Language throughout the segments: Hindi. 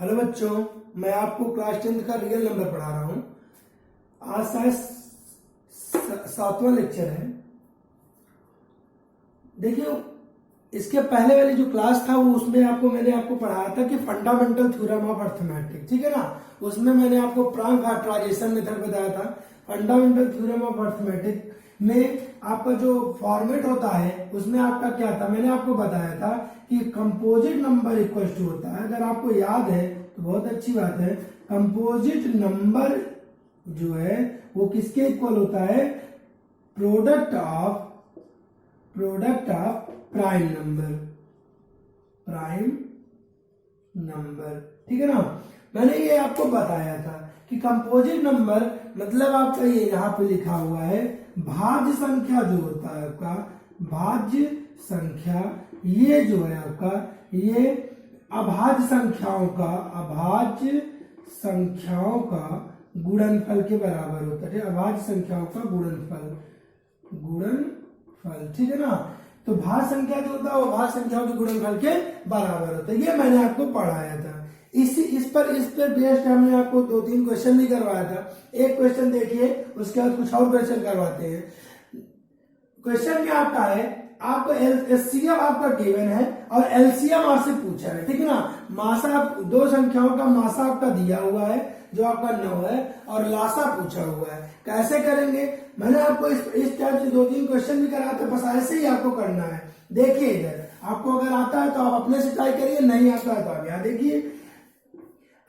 हेलो बच्चों, मैं आपको क्लास 10th का रियल नंबर पढ़ा रहा हूं। आज शायद 7वां लेक्चर है। देखिए, इसके पहले वाली जो क्लास था वो उसमें मैंने आपको पढ़ाया था कि फंडामेंटल थ्योरम ऑफ अर्थमेटिक, ठीक है ना। उसमें मैंने आपको प्राइम फैक्टराइजेशन मेथड बताया था। फंडामेंटल थ्योरम ऑफ अर्थमेटिक में आपका जो फॉर्मेट होता है उसमें आपका क्या था, मैंने आपको बताया था कि कंपोजिट नंबर इक्वल टू होता है। अगर आपको याद है तो बहुत अच्छी बात है। कंपोजिट नंबर जो है वो किसके इक्वल होता है? प्रोडक्ट ऑफ प्राइम नंबर, ठीक है ना। मैंने ये आपको बताया था कि कंपोजिट नंबर मतलब आपका ये यहाँ पे लिखा हुआ है भाज्य संख्या जो होता है आपका भाज्य संख्या, ये जो है आपका ये अभाज्य संख्याओं का गुणनफल के बराबर होता है। अभाज्य संख्याओं का गुणनफल, ठीक है ना। तो भाज्य संख्या जो होता है वो भाज्य संख्याओं के गुणनफल के बराबर होता है। ये मैंने आपको पढ़ाया था। इस पर बेस्ड हमने आपको 2-3 क्वेश्चन भी करवाया था। एक क्वेश्चन देखिए, उसके बाद कुछ और क्वेश्चन करवाते हैं। क्वेश्चन क्या आपका है, आपको एचसीएफ आपका गिवन है और एलसीएम आपसे पूछा है, ठीक है ना। मासा, दो संख्याओं का मासा आपका दिया हुआ है जो आपका 9 है और लासा पूछा हुआ है। कैसे करेंगे? मैंने आपको इस टाइप से 2-3 क्वेश्चन भी कराया था, बस ऐसे ही आपको करना है। देखिए इधर, आपको अगर आता है तो आप अपने से ट्राई करिए, नहीं आता है तो आप यहाँ देखिए।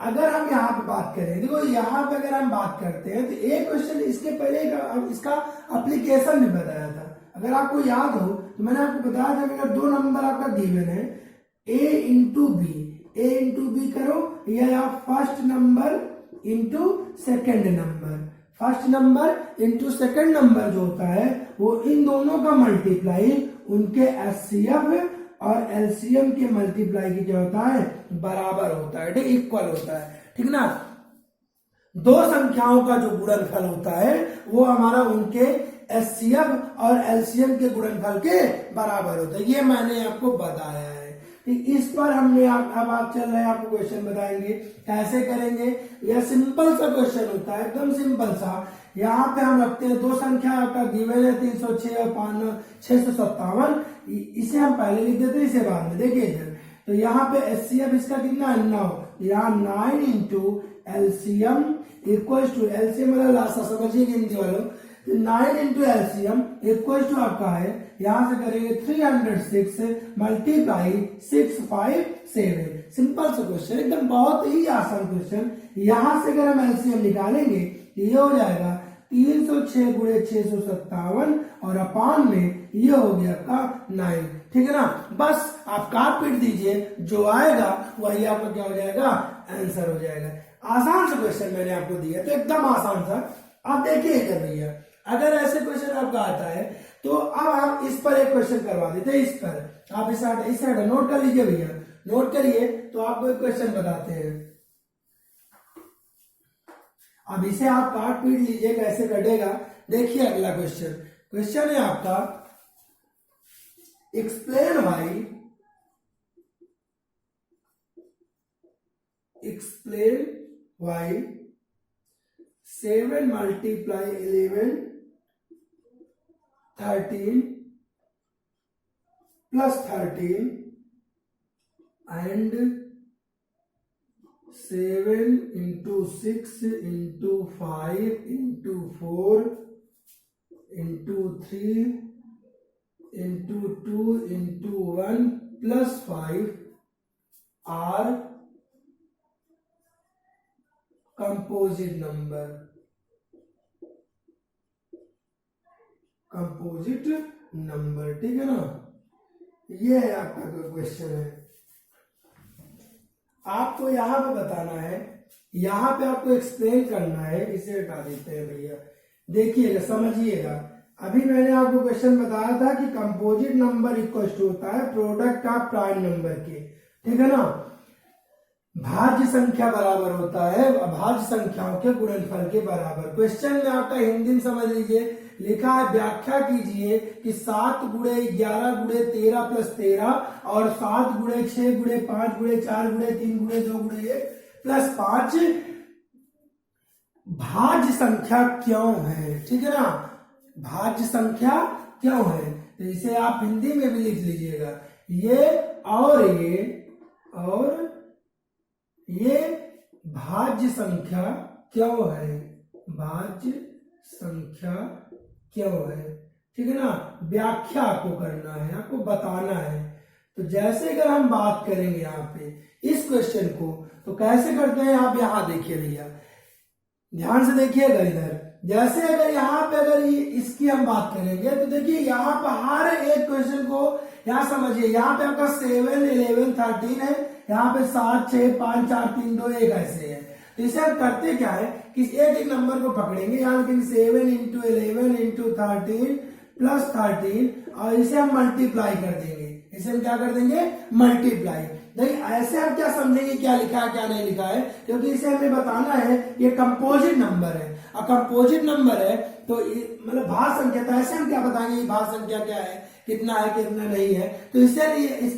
अगर हम यहाँ पे बात करें, देखो यहाँ पे अगर हम बात करते हैं तो एक क्वेश्चन इसके पहले इसका एप्लीकेशन भी बताया था। अगर आपको याद हो तो मैंने आपको बताया था कि अगर 2 नंबर आपका गिवन है a इंटू बी करो, या आप first number into second number जो होता है वो इन दोनों का मल्टीप्लाई उनके एचसीएफ और एलसीएम के मल्टीप्लाई की क्या होता है? बराबर होता है, ठीक, इक्वल होता है, ठीक ना। दो संख्याओं का जो गुणनफल होता है वो हमारा उनके एचसीएफ और एलसीएम के गुणनफल के बराबर होता है। ये मैंने आपको बताया है, ठीक। इस पर हमने अब आप चल रहे हैं, आपको क्वेश्चन बताएंगे कैसे करेंगे। यह सिंपल सा क्वेश्चन होता है, एकदम सिंपल सा। यहाँ पे हम रखते हैं दो संख्या आपका गिवन है 306 और 657। इसे हम पहले लिख देते हैं, इसे बाद में। देखिए इधर, तो यहाँ पे एचसीएफ इसका कितना है? 9। यहाँ 9 into LCM equal to, LCM मतलब लासा, समझिए हिंदी वालों। 9 इंटू एलसीएम इक्वल टू आपका है, यहां से करेंगे 306 मल्टीप्लाई 657। सिंपल सा क्वेश्चन, एकदम बहुत ही आसान क्वेश्चन। यहां से अगर हम एलसीएम निकालेंगे ये हो जाएगा 306 गुणे 657 और अपान में ये हो गया आपका 9, ठीक है ना। बस आप काट पीट दीजिए, जो आएगा वही आपका क्या हो जाएगा? आंसर हो जाएगा। आसान सा क्वेश्चन मैंने आपको दिया, तो एकदम आसान सा। आप देखिए इधर भैया, अगर ऐसे क्वेश्चन आपका आता है तो अब हम इस पर एक क्वेश्चन करवा देते हैं। इस पर आप इस साइड नोट कर लीजिए भैया, नोट करिए। तो आपको एक क्वेश्चन बताते हैं। अब इसे आप काट पीट लीजिए कैसे कटेगा। देखिए अगला क्वेश्चन है आपका, explain why 7 multiply 11 13 plus 13 and 7 into 6 into 5 into 4 into 3 into 2 into 1 plus 5 are composite number, ठीक है ना। ये है आपका क्वेश्चन है। आपको यहां पे बताना है, यहां पे आपको एक्सप्लेन करना है। इसे हटा देते हैं भैया, देखिएगा, समझिएगा। अभी मैंने आपको क्वेश्चन बताया था कि कंपोजिट नंबर इक्वल टू होता है प्रोडक्ट ऑफ प्राइम नंबर के, ठीक है ना। भाज्य संख्या बराबर होता है अभाज्य संख्याओं के गुणनफल के बराबर। क्वेश्चन में आपका हिंदी में समझ लीजिए, लिखा है व्याख्या कीजिए कि 7 गुणे 11 गुणे 13 प्लस 13 और 7 गुणे 6 गुणे 5 गुणे 4 गुणे 3 गुणे 2 गुणे 1 प्लस 5 भाज्य संख्या क्यों है, ठीक है ना, भाज्य संख्या क्यों है। तो इसे आप हिंदी में भी लिख लीजिएगा, ये भाज्य संख्या क्यों है, भाज्य संख्या क्यों है, ठीक है ना। व्याख्या आपको करना है, आपको बताना है। तो जैसे अगर हम बात करेंगे यहाँ पे इस क्वेश्चन को, तो कैसे करते हैं आप यहाँ देखिए भैया, ध्यान से देखिएगा इधर। जैसे अगर यहाँ पे अगर इसकी हम बात करेंगे तो देखिए यहाँ पर हर एक क्वेश्चन को यहाँ समझिए, यहाँ पे आपका 7, 11, 13 है, यहाँ पे 7, 6, 5, 4, 3, 2, 1 ऐसे है। तो इसे हम करते क्या है कि एक एक नंबर को पकड़ेंगे, यहाँ लेकिन 7 × 11 × 13 प्लस 13 और इसे हम मल्टीप्लाई कर देंगे, इसे हम क्या कर देंगे, मल्टीप्लाई। देखिए ऐसे हम क्या समझेंगे क्या लिखा है क्या नहीं लिखा है, क्योंकि इसे हमें बताना है ये कंपोजिट नंबर है, और कंपोजिट नंबर है तो मतलब भाज्य संख्या, तो ऐसे हम क्या बताएंगे ये भाज्य संख्या क्या है, कितना है कितना नहीं है। तो इसके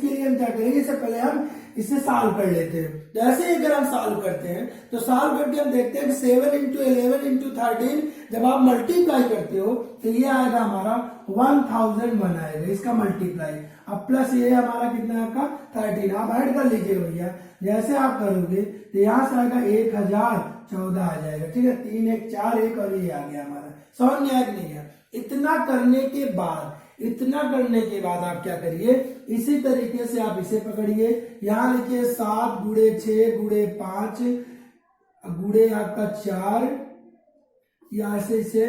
लिए हम क्या करेंगे, इससे पहले हम इसे सॉल्व कर लेते हैं। जैसे ही अगर हम सॉल्व करते हैं तो सॉल्व करके हम देखते हैं कि 7 × 11 × 13 जब आप मल्टीप्लाई करते हो तो ये आएगा हमारा 1001 आएगा, इसका मल्टीप्लाई। अब प्लस ये हमारा कितना है आपका 13, आप ऐड कर लीजिए भैया। जैसे आप करोगे तो यहाँ से आएगा 1014 आ जाएगा, ठीक है, 3, 1, 4, 1 और ये आ गया हमारा। समझ में आया कि नहीं है। इतना करने के बाद आप क्या करिए, इसी तरीके से आप इसे पकड़िए, यहाँ लिखिए 7 × 6 × 5 गुणे आपका 4, यहाँ से इसे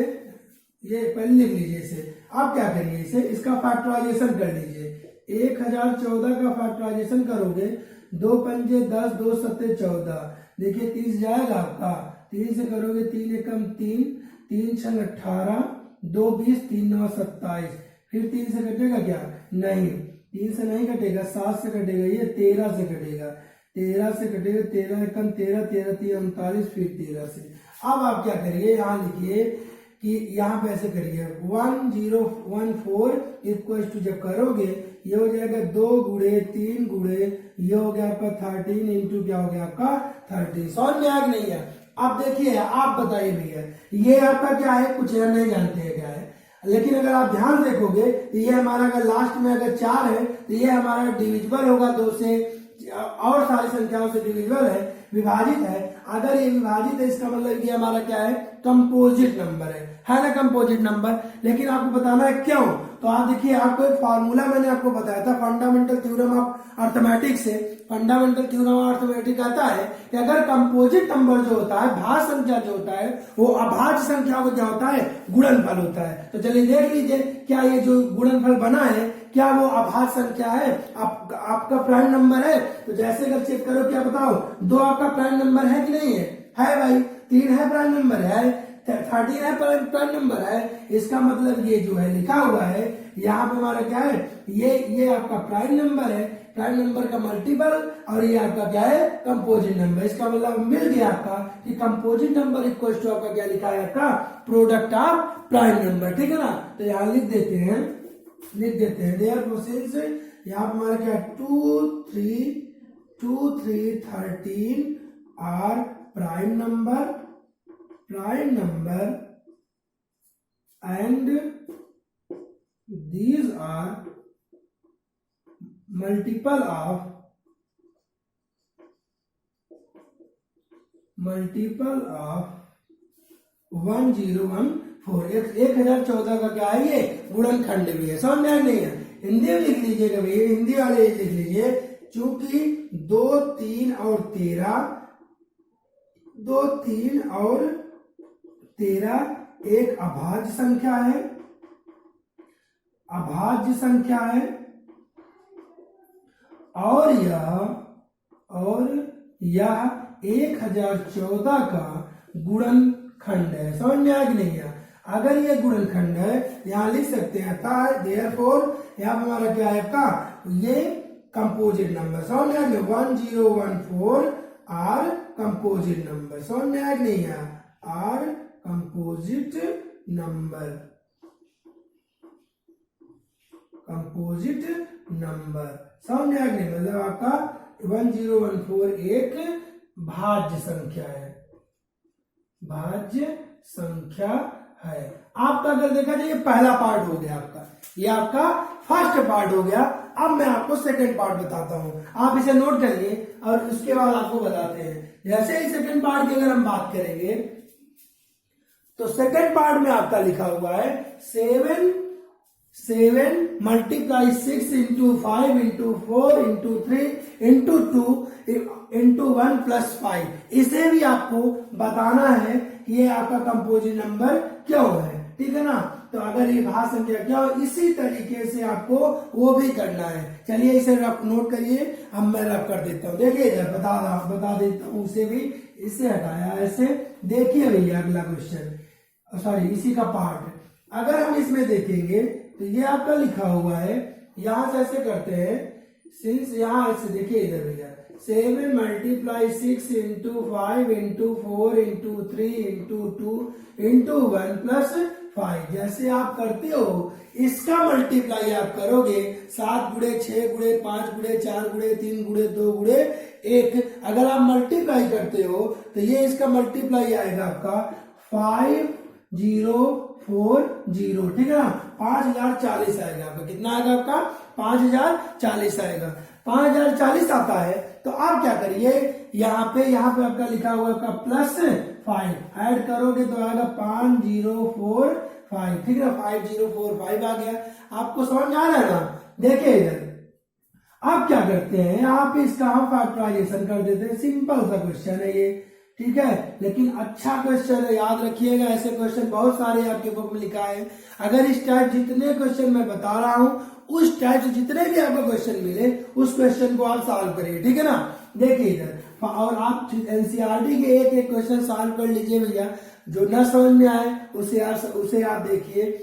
ये पहले लिख लीजिए। इसे आप क्या करिए, इसे इसका फैक्टराइजेशन कर लीजिए। 1014 का फैक्टराइजेशन करोगे, 2 पंजे 10, 2 सत्ते 14, देखिए 30 जाएगा आपका, 3 से करोगे 3 एकम 3, 3 छंग 18, 2 20, 3 9 27, फिर 3 से कटेगा क्या, नहीं 3 से नहीं कटेगा, 7 से कटेगा, ये 13 से कटेगा, 13 से कटेगा, 13 एकम 13, 13 3 39, फिर 13 से। अब आप क्या करिए, यहाँ लिखिए कि यहाँ पे ऐसे करिए 1014 इक्वल टू, जब करोगे ये हो जाएगा 2 × 3 × ये हो गया आपका 13 इंटू क्या हो गया आपका 30। समझ में आया नहीं है। अब देखिए आप बताइए भैया, ये आपका क्या है, कुछ हम नहीं जानते हैं क्या है, लेकिन अगर आप ध्यान देखोगे तो ये हमारा अगर लास्ट में अगर 4 है तो ये हमारा डिविजिबल होगा 2 से, और सारी संख्याओं से डिविजिबल है, विभाजित है। अगर ये विभाजित है इसका मतलब ये हमारा क्या है, कंपोजिट नंबर है ना, कंपोजिट नंबर। लेकिन आपको बताना है क्यों, तो आप देखिए आपको एक फार्मूला मैंने आपको बताया था फंडामेंटल थ्योरम ऑफ अर्थमेटिक्स से। फंडामेंटल थ्योरम ऑफ अर्थमेटिक्स कहता है कि अगर कंपोजिट नंबर जो होता है, भाज्य संख्या जो होता है, वो अभाज्य संख्या को क्या होता है, गुणनफल होता है। तो चलिए देख लीजिए क्या ये जो गुणनफल बना है क्या वो अभाज्य संख्या है, आपका प्राइम नंबर है। तो जैसे अगर चेक करो क्या बताओ, 2 आपका प्राइम नंबर है कि नहीं है भाई, 3 है प्राइम नंबर है, 13 है प्राइम नंबर है। इसका मतलब ये जो है लिखा हुआ है यहाँ पे हमारा क्या है, ये आपका प्राइम नंबर है, प्राइम नंबर का मल्टीपल, और ये आपका क्या है, कंपोजिट नंबर। इसका मतलब मिल गया आपका कि कंपोजिट नंबर इक्वल टू आपका क्या लिखा है, आपका प्रोडक्ट ऑफ प्राइम नंबर, ठीक है ना। तो यहाँ लिख देते हैं देयर प्रोसेस, यहाँ पर हमारा क्या 2, 3, 13 are prime number and these are multiple of 1014। 1014 का क्या है, ये गुणनखंड भी है। समझ में आया नहीं है। हिंदी में लिख लीजिएगा भैया, हिंदी वाले लिख लीजिए, चूंकि 2, 3 और 13 एक अभाज्य संख्या है, और यह 1014 का गुणनखंड है। समझ में आया कि नहीं है। अगर ये गुणनखंड है यहाँ लिख सकते हैं, देयरफॉर यहाँ हमारा क्या है आपका, ये कंपोजिट नंबर। समझ में आया कि 1014 आर कंपोजिट नंबर। समझ में आया कि नहीं है, आर कंपोजिट नंबर, समझ में आया कि नहीं। मतलब आपका 1014 एक भाज्य संख्या है, भाज्य संख्या है। आपका अगर देखा जाए ये पहला पार्ट हो गया आपका, ये आपका फर्स्ट पार्ट हो गया। अब मैं आपको सेकंड पार्ट बताता हूं, आप इसे नोट करिए और उसके बाद आपको बताते हैं। जैसे ही सेकंड पार्ट की अगर हम बात करेंगे तो सेकंड पार्ट में आपका लिखा हुआ है 7 multiply 6 into 5 into 4 into 3 into 2 into 1 plus 5। इसे भी आपको बताना है कि ये आपका कंपोजिट नंबर क्यों है, ठीक है ना। तो अगर ये भाज्य संख्या क्या हो, इसी तरीके से आपको वो भी करना है। चलिए इसे रफ नोट करिए, अब मैं रफ कर देता हूँ। देखिए इधर बता देता हूँ, उसे भी इससे हटाया ऐसे। देखिए भैया अगला क्वेश्चन, सॉरी इसी का पार्ट, अगर हम इसमें देखेंगे तो ये आपका लिखा हुआ है, यहां से ऐसे करते हैं, सिंस यहां ऐसे देखिए इधर भैया 7 multiply 6 into 5 into 4 into 3 into 2 into 1 plus 5। जैसे आप करते हो इसका मल्टीप्लाई आप करोगे 7 गुणे 6 गुणे 5 गुणे 4 गुणे 3 गुणे 2 गुणे 1। अगर आप मल्टीप्लाई करते हो तो ये इसका मल्टीप्लाई आएगा आपका 5040, ठीक है ना। 5040 आएगा आपका, कितना आएगा आपका 5040 आएगा। 5040 आता है तो आप क्या करिए, यहाँ पे आपका लिखा हुआ आपका प्लस 5 ऐड करोगे तो आएगा 5045, ठीक है ना। 5045 आ गया, आपको समझ में आ रहा है ना। देखिए इधर आप क्या करते हैं, आप इसका हम फैक्टराइजेशन कर देते हैं। सिंपल सा क्वेश्चन है ये, ठीक है, लेकिन अच्छा क्वेश्चन है, याद रखिएगा। ऐसे क्वेश्चन बहुत सारे आपके बुक में लिखा है। अगर इस टाइप जितने क्वेश्चन मैं बता रहा हूं, उस टाइप से जितने भी आपको क्वेश्चन मिले उस क्वेश्चन को आप सॉल्व करिए, ठीक है ना। देखिए इधर, और आप एनसीईआरटी के एक एक क्वेश्चन सॉल्व कर लीजिए भैया। जो न समझ में आए उसे आप देखिए।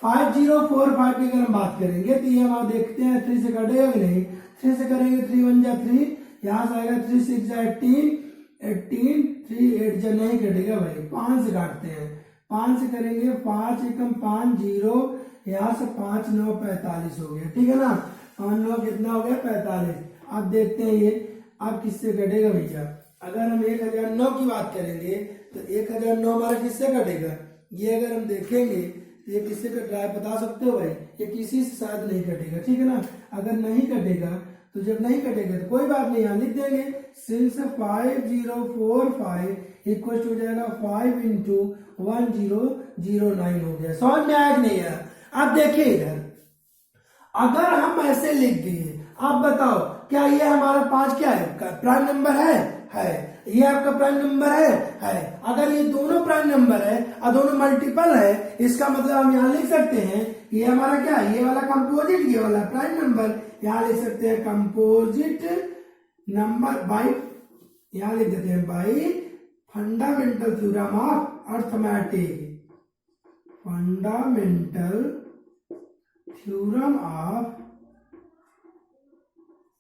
5045 की अगर हम बात करेंगे तो ये हम देखते हैं 3 से कटेगा कि नहीं। 3 से करेंगे 3 1 जा 3, यहां से आएगा 3 6 जा 18 3 8 जा नहीं कटेगा भाई, 5 से काटते हैं। 5 से करेंगे 5 एकम 5 0, यहाँ से 5 9 45 हो गया, ठीक है ना। 5 9 कितना हो गया 45। अब देखते हैं ये अब किससे कटेगा भैया। अगर हम 1009 की बात करेंगे तो 1009 हमारा किससे कटेगा। ये अगर हम देखेंगे ये किससे कट रहा है बता सकते हो भाई, ये किसी से शायद नहीं कटेगा, ठीक है ना। अगर नहीं कटेगा तो जब नहीं कटेगा तो कोई बात नहीं, यहाँ लिख देंगे सिंस 5045 इक्वल हो जाएगा 5 इंटू 1009 हो गया। समझ में आया कि नहीं आया। अब देखिए इधर, अगर हम ऐसे लिख दिए, आप बताओ क्या ये हमारा 5 क्या है, प्राइम नंबर है। ये आपका प्राइम नंबर है। अगर ये दोनों प्राइम नंबर है और दोनों मल्टीपल है, इसका मतलब हम यहाँ लिख सकते हैं ये हमारा क्या है, ये वाला कंपोजिट, ये वाला प्राइम नंबर। यहाँ लिख सकते हैं कंपोजिट नंबर बाई, यहाँ लिख देते हैं by fundamental theorem of arithmetic, fundamental theorem of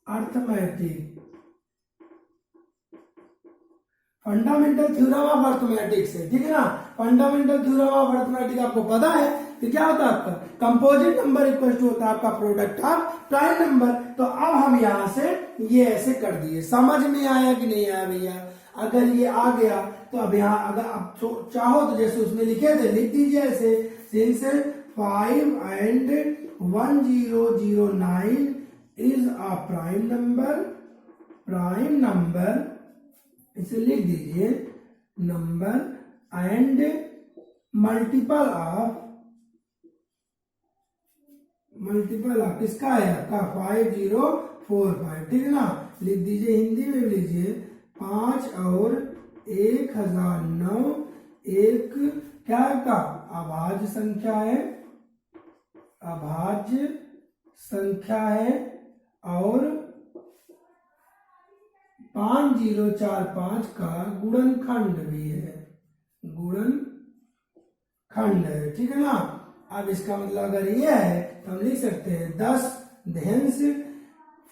arithmetic, fundamental theorem of arithmetic से, ठीक है ना। फंडामेंटल थ्योरम ऑफ अर्थमेटिक आपको पता है कि क्या होता है आपका कंपोजिट नंबर इक्वल टू होता है आपका प्रोडक्ट ऑफ प्राइम नंबर। तो अब हम यहां से ये ऐसे कर दिए। समझ में आया कि नहीं आया भैया। अगर ये आ गया तो अब यहाँ अगर आप चाहो तो जैसे उसमें लिखे थे लिख दीजिए ऐसे, since 5 and 1009 is a prime number, इसे लिख दीजिए नंबर एंड मल्टीपल ऑफ किसका है आपका 5045, ठीक है ना। लिख दीजिए, हिंदी में लीजिए 5 और 1009 एक क्या का अभाज्य संख्या है और 5045 का गुणनखंड भी है, ठीक है ना। अब इसका मतलब अगर ये है तो हम लिख सकते हैं 10 धेंस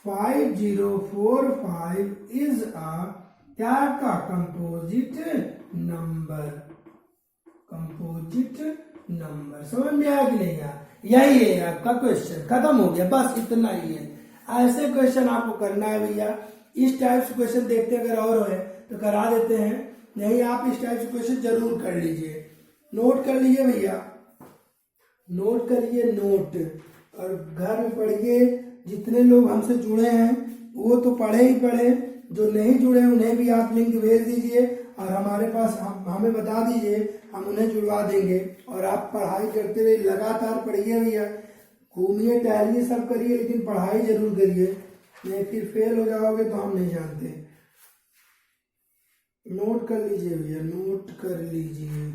5045 इज अ क्या का कंपोजिट नंबर। समझ में आया कि नहीं आया। यही है आपका क्वेश्चन, खत्म हो गया, बस इतना ही है। ऐसे क्वेश्चन आपको करना है भैया। इस टाइप से क्वेश्चन देखते अगर और है तो करा देते हैं, नहीं आप इस टाइप से क्वेश्चन जरूर कर लीजिए। नोट कर लीजिए भैया, नोट करिए नोट, और घर में पढ़िए। जितने लोग हमसे जुड़े हैं वो तो पढ़े ही पढ़े, जो नहीं जुड़े उन्हें भी आप लिंक भेज दीजिए और हमारे पास हमें बता दीजिए, हम उन्हें जुड़वा देंगे। और आप पढ़ाई करते हुए लगातार पढ़िए भैया, घूमिए टहलिए सब करिए, लेकिन पढ़ाई जरूर करिए, नहीं फिर फेल हो जाओगे तो हम नहीं जानते। नोट कर लीजिए भैया, नोट कर लीजिए।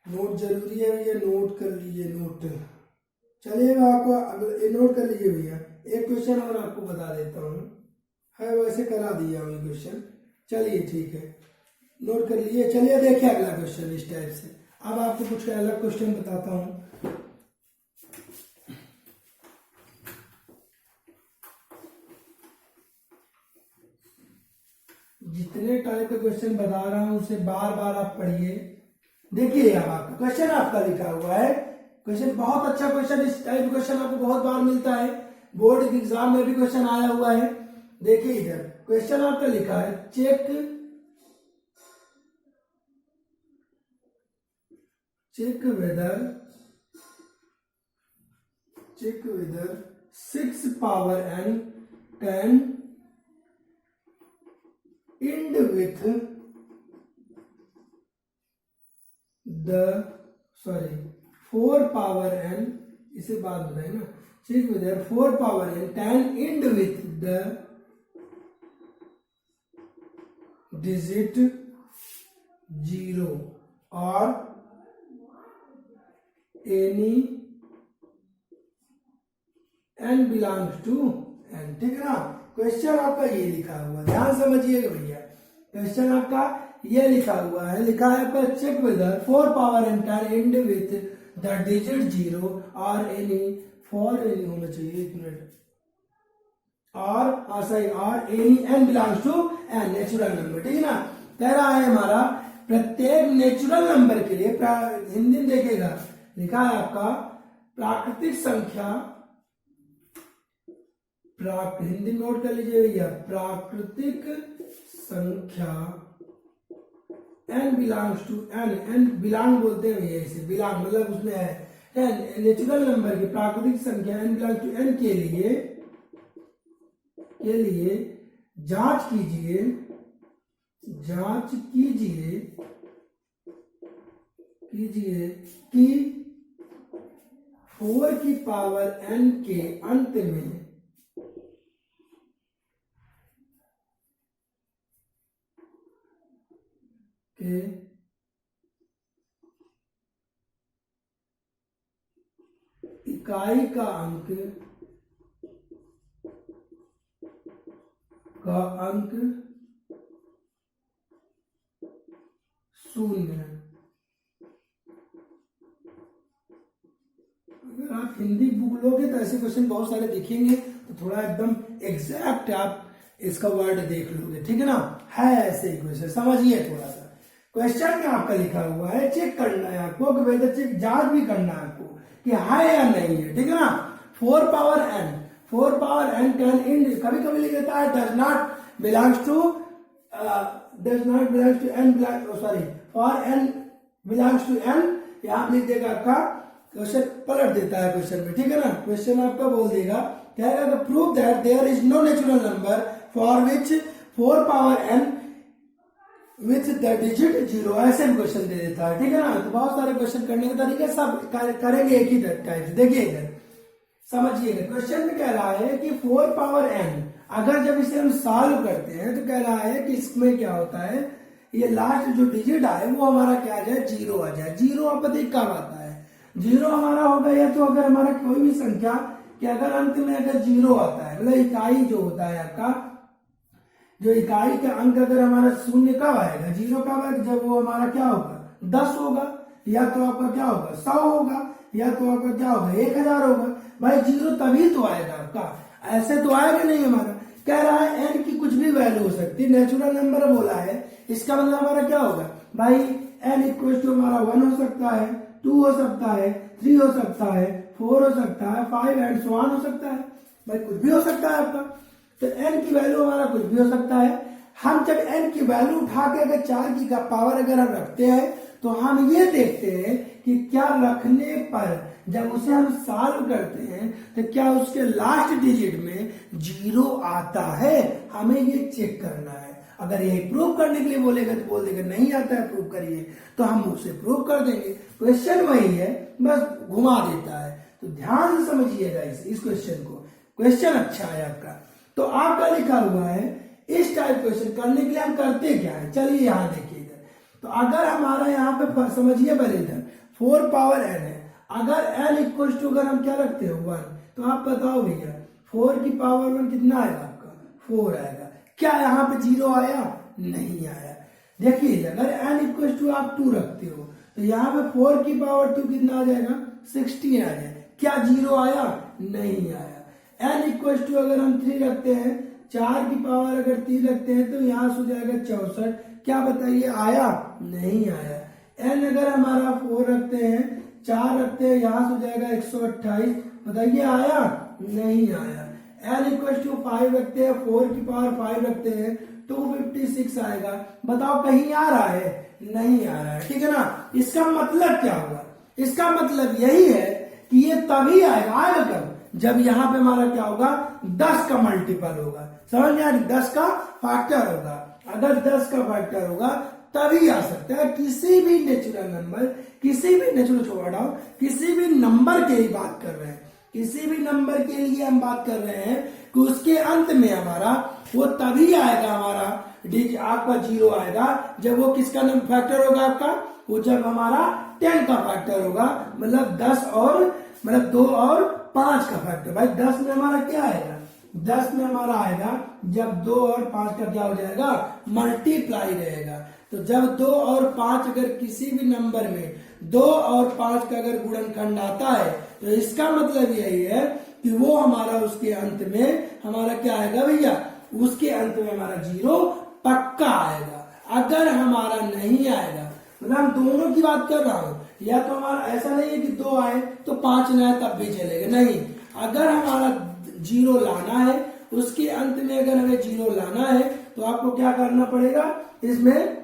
नोट जरूरी है भैया, नोट कर लीजिए नोट। चलिए मैं आपको नोट कर लीजिए भैया। एक क्वेश्चन और आपको बता देता हूँ, है वैसे करा दिया हूँ क्वेश्चन। चलिए ठीक है, नोट कर लीजिए। चलिए देखिए अगला क्वेश्चन इस टाइप से। अब आपको कुछ अलग क्वेश्चन बताता हूँ। जितने टाइप का क्वेश्चन बता रहा हूं उसे बार बार आप पढ़िए। देखिए अब आपका क्वेश्चन आपका लिखा हुआ है, क्वेश्चन बहुत अच्छा क्वेश्चन, इस टाइप क्वेश्चन आपको बहुत बार मिलता है, बोर्ड एग्जाम में भी क्वेश्चन आया हुआ है। देखिए इधर क्वेश्चन आपका लिखा है, check whether 6 power n can end with the 4 power n, इसे बात बताए ना, check whether 4 power n can end with the digit 0 or any n belongs to n। ठीक है ना, क्वेश्चन आपका ये लिखा हुआ, ध्यान समझिएगा भैया। क्वेश्चन आपका ये लिखा हुआ है, लिखा है आपका check whether 4 power n can end with the digit 0 और एनी फॉर एनी होना चाहिए, एक मिनट, और सही, और any n belongs to n natural number. ठीक है ना, कह रहा है हमारा प्रत्येक नेचुरल नंबर के लिए, हिंदी में देखेगा लिखा है आपका प्राकृतिक संख्या, हिंदी नोट कर लीजिए भैया, प्राकृतिक संख्या n belongs to n, n belong बोलते हैं भैया इसे, बिलोंग मतलब उसमें है n, नेचुरल नंबर की प्राकृतिक संख्या n बिलोंग्स टू n के लिए जांच कीजिए कि 4 की पावर n के अंत में इकाई का अंक 0 है। अगर आप हिंदी बुक लोगे तो ऐसे क्वेश्चन बहुत सारे दिखेंगे, तो थोड़ा एकदम एग्जैक्ट आप इसका वर्ड देख लोगे। ठीक है ना, है ऐसे ही क्वेश्चन, समझिए थोड़ा सा। क्वेश्चन में आपका लिखा हुआ है, चेक करना है आपको कि वेदर चेक, जांच भी करना है आपको कि है या नहीं है। ठीक है ना, 4 पावर n कैन एंड, कभी कभी लिख देता है does not belongs to n, sorry for n belongs to n, यहां लिख देगा आपका, क्वेश्चन पलट देता है क्वेश्चन में। ठीक है ना, क्वेश्चन आपका बोल देगा, कहेगा prove that there is no natural number for which 4 power n with the digit 0, ऐसे भी क्वेश्चन दे देता है। ठीक है ना, तो बहुत सारे क्वेश्चन करने के तरीके सब करेंगे एक ही टाइप से। देखिए इधर समझिएगा, क्वेश्चन में कह रहा है कि 4 पावर n, अगर जब इसे हम सॉल्व करते हैं तो कह रहा है कि इसमें क्या होता है, ये लास्ट जो डिजिट आए वो हमारा क्या आ जाए, 0 आ जाए। 0 आप बताइए कब आता है, 0 हमारा होगा या तो अगर हमारा कोई भी संख्या कि अगर अंत में अगर 0 आता है, मतलब इकाई जो होता है आपका, जो इकाई का अंक अगर हमारा 0 कब आएगा, 0 कब आएगा, जब वो हमारा क्या होगा, 10 होगा, या तो आपका क्या होगा 100 होगा, या तो आपका क्या होगा 1000 होगा। भाई 0 तभी तो आएगा आपका, ऐसे तो आएगा नहीं हमारा। कह रहा है n की कुछ भी वैल्यू हो सकती है, नेचुरल नंबर बोला है, इसका मतलब हमारा क्या होगा भाई, n इक्वल टू हमारा 1 हो सकता है, 2 हो सकता है, 3 हो सकता है, 4 हो सकता है, 5 एंड सो ऑन हो सकता है। भाई कुछ भी हो सकता है आपका। तो n की वैल्यू हमारा कुछ भी हो सकता है। हम जब n की वैल्यू उठा के अगर 4 की पावर अगर हम रखते हैं तो हम ये देखते हैं कि क्या रखने पर जब उसे हम सॉल्व करते हैं तो क्या उसके लास्ट डिजिट में 0 आता है, हमें ये चेक करना है। अगर यही प्रूव करने के लिए बोलेगा तो बोल देगा नहीं आता है प्रूव करिए, तो हम उसे प्रूव कर देंगे। क्वेश्चन वही है, बस घुमा देता है। तो ध्यान से समझिएगा इस क्वेश्चन को, क्वेश्चन अच्छा है आपका। तो आपका लिखा हुआ है इस टाइप क्वेश्चन करने के लिए हम करते क्या है, चलिए यहाँ देखिए इधर। तो अगर हमारा यहाँ पे समझिए पहले इधर 4 पावर n है, अगर n इक्वल टू अगर हम क्या रखते हैं 1, तो आप बताओ भैया 4 की पावर 1 कितना आएगा आपका, 4 आएगा। क्या यहाँ पे 0 आया, नहीं आया। देखिए अगर n इक्वल टू आप 2 रखते हो तो यहाँ पे 4 की पावर 2 कितना आ जाएगा, 16 आ जाएगा। क्या 0 आया, नहीं आया। n इक्वल टू अगर हम 3 रखते हैं, 4 की पावर अगर 3 रखते हैं तो यहाँ से हो जाएगा 64। क्या बताइए आया, नहीं आया। n अगर हमारा 4 रखते हैं, 4 रखते हैं, यहाँ से हो जाएगा 128। बताइए आया, नहीं आया। n इक्वल टू 5 रखते हैं, 4 की पावर 5 रखते हैं, 256 आएगा। बताओ कहीं आ रहा है, नहीं आ रहा है, ठीक है ना। इसका मतलब क्या होगा, इसका मतलब यही है कि ये तभी आएगा, आएगा कब, जब यहाँ पे हमारा क्या होगा, 10 का मल्टीपल होगा। समझ में आ रही, 10 का फैक्टर होगा। अगर 10 का फैक्टर होगा तभी आ सकता है। किसी भी नेचुरल नंबर, किसी भी नेचुरल छोड़ाओ, किसी भी नंबर के लिए बात कर रहे हैं, किसी भी नंबर के लिए हम बात कर रहे हैं कि उसके अंत में हमारा वो तभी आएगा, हमारा आपका 0 आएगा जब वो किसका फैक्टर होगा आपका, वो जब हमारा 10 का फैक्टर होगा। मतलब 10 और मतलब 2 और 5 का फैक्टर। भाई 10 में हमारा क्या आएगा, 10 में हमारा आएगा जब 2 और 5 का क्या हो जाएगा, मल्टीप्लाई रहेगा। तो जब 2 और 5 अगर किसी भी नंबर में 2 और 5 का अगर गुणनखंड आता है तो इसका मतलब यही है कि वो हमारा उसके अंत में हमारा क्या आएगा भैया, उसके अंत में हमारा 0 पक्का आएगा। अगर हमारा नहीं आएगा, मतलब हम दोनों की बात कर रहा हूं, या तो हमारा ऐसा नहीं है कि 2 आए तो 5 न आए तब भी चलेगा, नहीं। अगर हमारा 0 लाना है, उसके अंत में अगर हमें 0 लाना है तो आपको क्या करना पड़ेगा, इसमें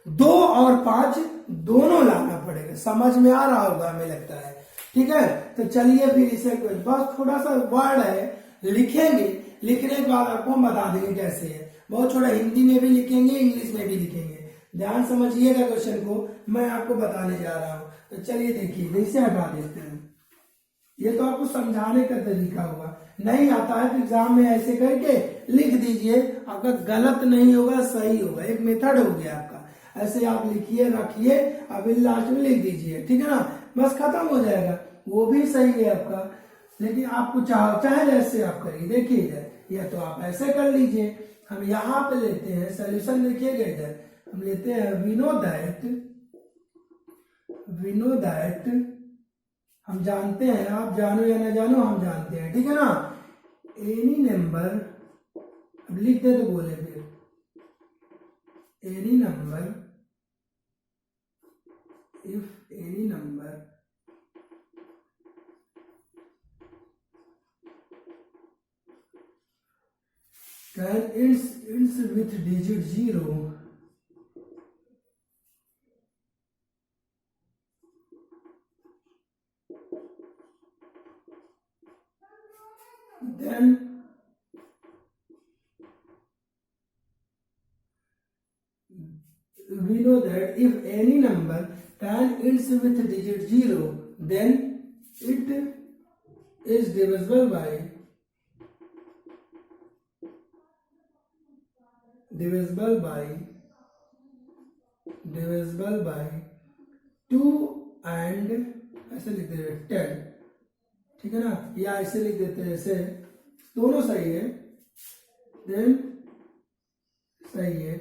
2 और 5 दोनों लाना पड़ेगा। समझ में आ रहा होगा हमें लगता है, ठीक है। तो चलिए फिर इसे बस थोड़ा सा वर्ड है, लिखेंगे, लिखने के बाद आपको हम बता देंगे कैसे है। बहुत छोटा, हिंदी में भी लिखेंगे, इंग्लिश में भी लिखेंगे। ध्यान समझिएगा क्वेश्चन को, मैं आपको बताने जा रहा हूं। तो चलिए देखिए, इसे हटा देते हैं। ये तो आपको समझाने का तरीका होगा, नहीं आता है तो एग्जाम में ऐसे करके लिख दीजिए, आपका गलत नहीं होगा, सही होगा। एक मेथड हो गया आपका, ऐसे आप लिखिए, रखिए, अभी लास्ट में लिख दीजिए, ठीक है ना, बस खत्म हो जाएगा। वो भी सही है आपका, लेकिन आपको चाहे जैसे आप करिए। देखिए इधर, या तो आप ऐसे कर लीजिए, हम यहाँ पे लेते हैं सोल्यूशन। देखिएगा इधर हम लेते हैं वी नो दैट, हम जानते हैं, आप जानो या ना जानो हम जानते हैं, ठीक है ना। एनी नंबर, अब लिखते तो बोले फिर, any number, if any number can ends with digit 0, then we know that if any number can ends with digit 0, then it is divisible by 2 and ऐसे लिख देते हैं 10, ठीक है ना, या ऐसे लिख देते हैं, ऐसे दोनों सही है, देन सही है,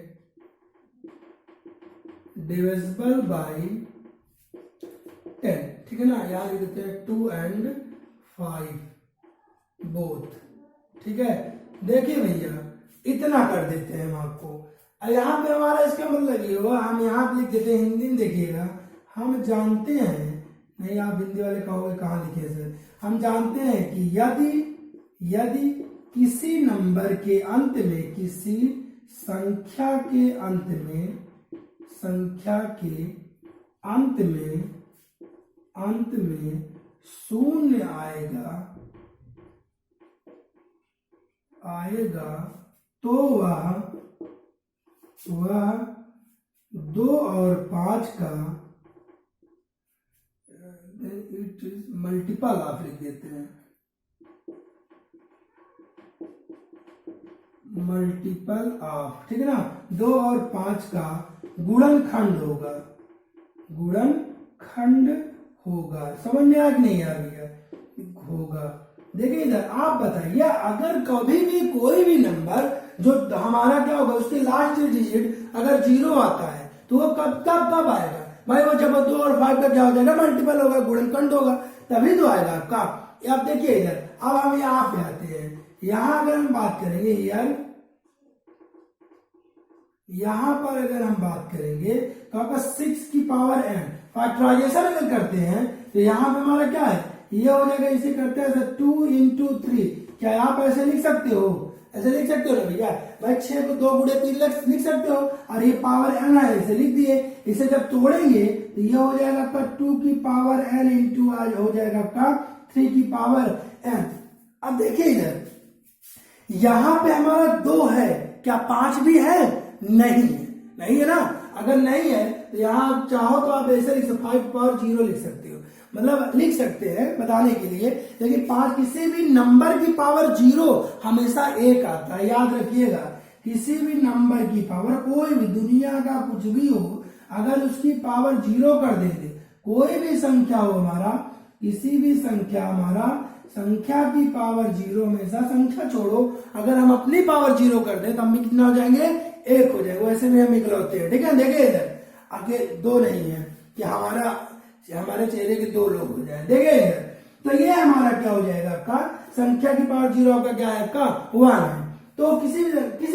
डिविजिबल बाय 10, ठीक है ना। यहां लिख देते हैं 2 and 5 बोथ, ठीक है। देखिए भैया, इतना कर देते हैं हम आपको। और यहाँ पे हमारा इसका मतलब ये हुआ, हम यहाँ पे लिख देते हैं हिंदी में, देखिएगा हम जानते हैं, नहीं आप हिंदी वाले कहोगे कहाँ लिखे सर, हम जानते हैं कि यदि किसी नंबर के अंत में, किसी संख्या के अंत में शून्य आएगा तो वह 2 और 5 का इट इज मल्टीपल, आप लिख देते हैं मल्टीपल ऑफ, ठीक है ना, 2 और 5 का गुणनखंड होगा। समझ में आ नहीं आ रही है? होगा। देखिए इधर आप बताइए, अगर कभी भी कोई भी नंबर जो हमारा क्या होगा, उसके लास्ट डिजिट अगर 0 आता है तो वो कब आएगा भाई? वो जब 2 और 5 का क्या हो जाएगा, मल्टीपल होगा, गुणनखंड होगा, तभी तो आएगा आपका। अब देखिए इधर, अब हम यहाँ पे आते हैं, यहाँ अगर हम बात करेंगे यहाँ पर अगर हम बात करेंगे तो आपका 6 की पावर n फैक्टराइजेशन अगर करते हैं तो यहाँ पे हमारा क्या है, ये हो जाएगा, इसे करते हैं 2 into 3। क्या आप ऐसे लिख सकते हो? ऐसे लिख सकते हो ना भैया, भाई 6 को 2 गुणे 3 लिख सकते हो, और ये पावर n है, इसे लिख दिए। इसे जब तोड़ेंगे तो ये हो जाएगा आपका 2 की पावर n इंटू आज हो जाएगा आपका 3 की पावर n। अब देखिए इधर, यहां पे हमारा 2 है, क्या 5 भी है? नहीं है ना। अगर नहीं है तो यहाँ आप चाहो तो आप ऐसे लिख सकते, 5 पावर 0 लिख सकते हो, मतलब लिख सकते हैं बताने के लिए। लेकिन 5 किसी भी नंबर की पावर 0 हमेशा 1 आता है, याद रखिएगा। किसी भी नंबर की पावर, कोई भी दुनिया का कुछ भी हो, अगर उसकी पावर 0 कर देंगे, कोई भी संख्या हो हमारा, किसी भी संख्या हमारा, संख्या की पावर 0 हमेशा, संख्या छोड़ो, अगर हम अपनी पावर 0 कर दें तो हम कितना हो जाएंगे, 1 हो जाएगा। वैसे में हम इकलौते हैं, ठीक है। देखिए इधर आगे 2 नहीं है कि हमारे चेहरे के 2 लोग हो जाए। देखिए इधर, तो ये हमारा क्या हो जाएगा आपका, संख्या की पावर 0 आपका क्या है, आपका 1 है। तो किसी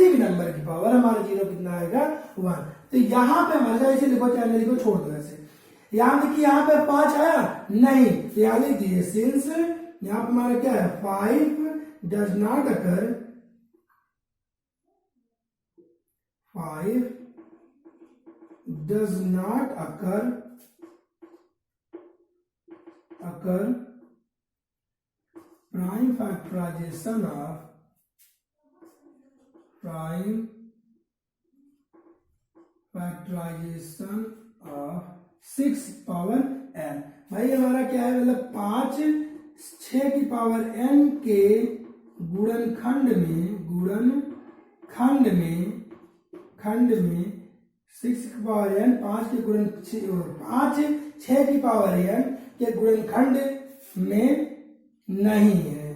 भी नंबर की पावर हमारा 0 कितना आएगा, 1। तो यहाँ पे हमारा, ऐसे लिखो चाहे लिखो, छोड़ दो ऐसे। यहाँ देखिए, यहाँ पे 5 आया नहीं, तो यहाँ लिख दीजिए सिंस, यहाँ पे हमारा क्या है, 5 does not occur, 5 does not occur prime factorization of 6 power n। भाई हमारा क्या है, मतलब 5 6 की पावर n के गुणनखंड में 6 की पावर n, 5 के गुणन 5 6 की पावर n के गुणनखंड में नहीं है,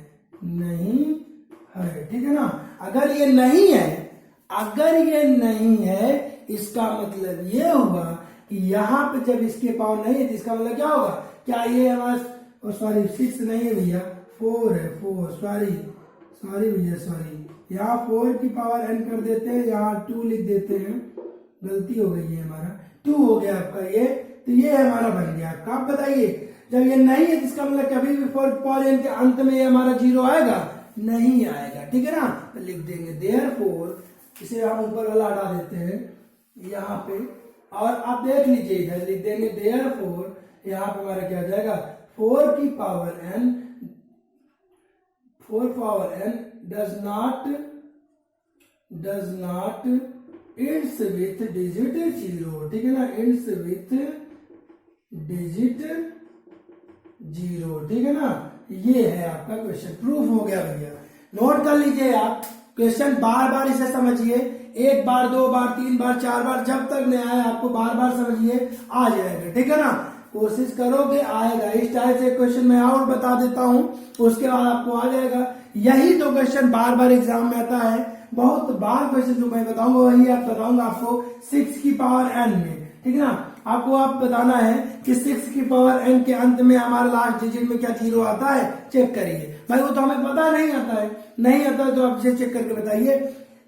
ठीक है ना। अगर ये नहीं है, इसका मतलब ये होगा कि यहाँ पे जब इसके पावर नहीं है, तो इसका मतलब क्या होगा, क्या ये हमारा, सॉरी 6 नहीं है भैया, 4 है, 4, सॉरी भैया, सॉरी। यहाँ 4 की पावर n कर देते हैं, यहाँ 2 लिख देते हैं, गलती हो गई है, हमारा 2 हो गया आपका ये। तो ये हमारा बन गया आपका। आप बताइए, जब ये नहीं है, इसका मतलब कभी भी पावर n के अंत में ये हमारा 0 आएगा, नहीं आएगा, ठीक है ना। तो लिख देंगे देयरफॉर, इसे हम ऊपर वाला हटा देते हैं यहाँ पे, और आप देख लीजिए इधर लिख देंगे देयरफॉर, यहाँ पे हमारा क्या हो जाएगा, 4 की power n does not ends with digit 0, ठीक है ना, ends with digit 0, ठीक है ना। ये है आपका क्वेश्चन, प्रूफ हो गया भैया। नोट कर लीजिए आप, क्वेश्चन बार बार इसे समझिए, 1 बार 2 बार 3 बार 4 बार, जब तक नहीं आए आपको बार बार समझिए, आ जाएगा, ठीक है ना। कोशिश करोगे आएगा। इस टाइप से क्वेश्चन मैं और बता देता हूं, उसके बाद आपको आ जाएगा। यही तो क्वेश्चन बार बार एग्जाम में आता है, बहुत बार क्वेश्चन जो मैं बताऊंगा वही आप बताऊंगा आपको 6 की पावर n में, ठीक है ना। आपको आप बताना है कि 6 की पावर n के अंत में हमारा लास्ट डिजिट में क्या 0 आता है, चेक करिए। भाई वो तो हमें पता नहीं आता है, तो आप इसे चेक करके बताइए।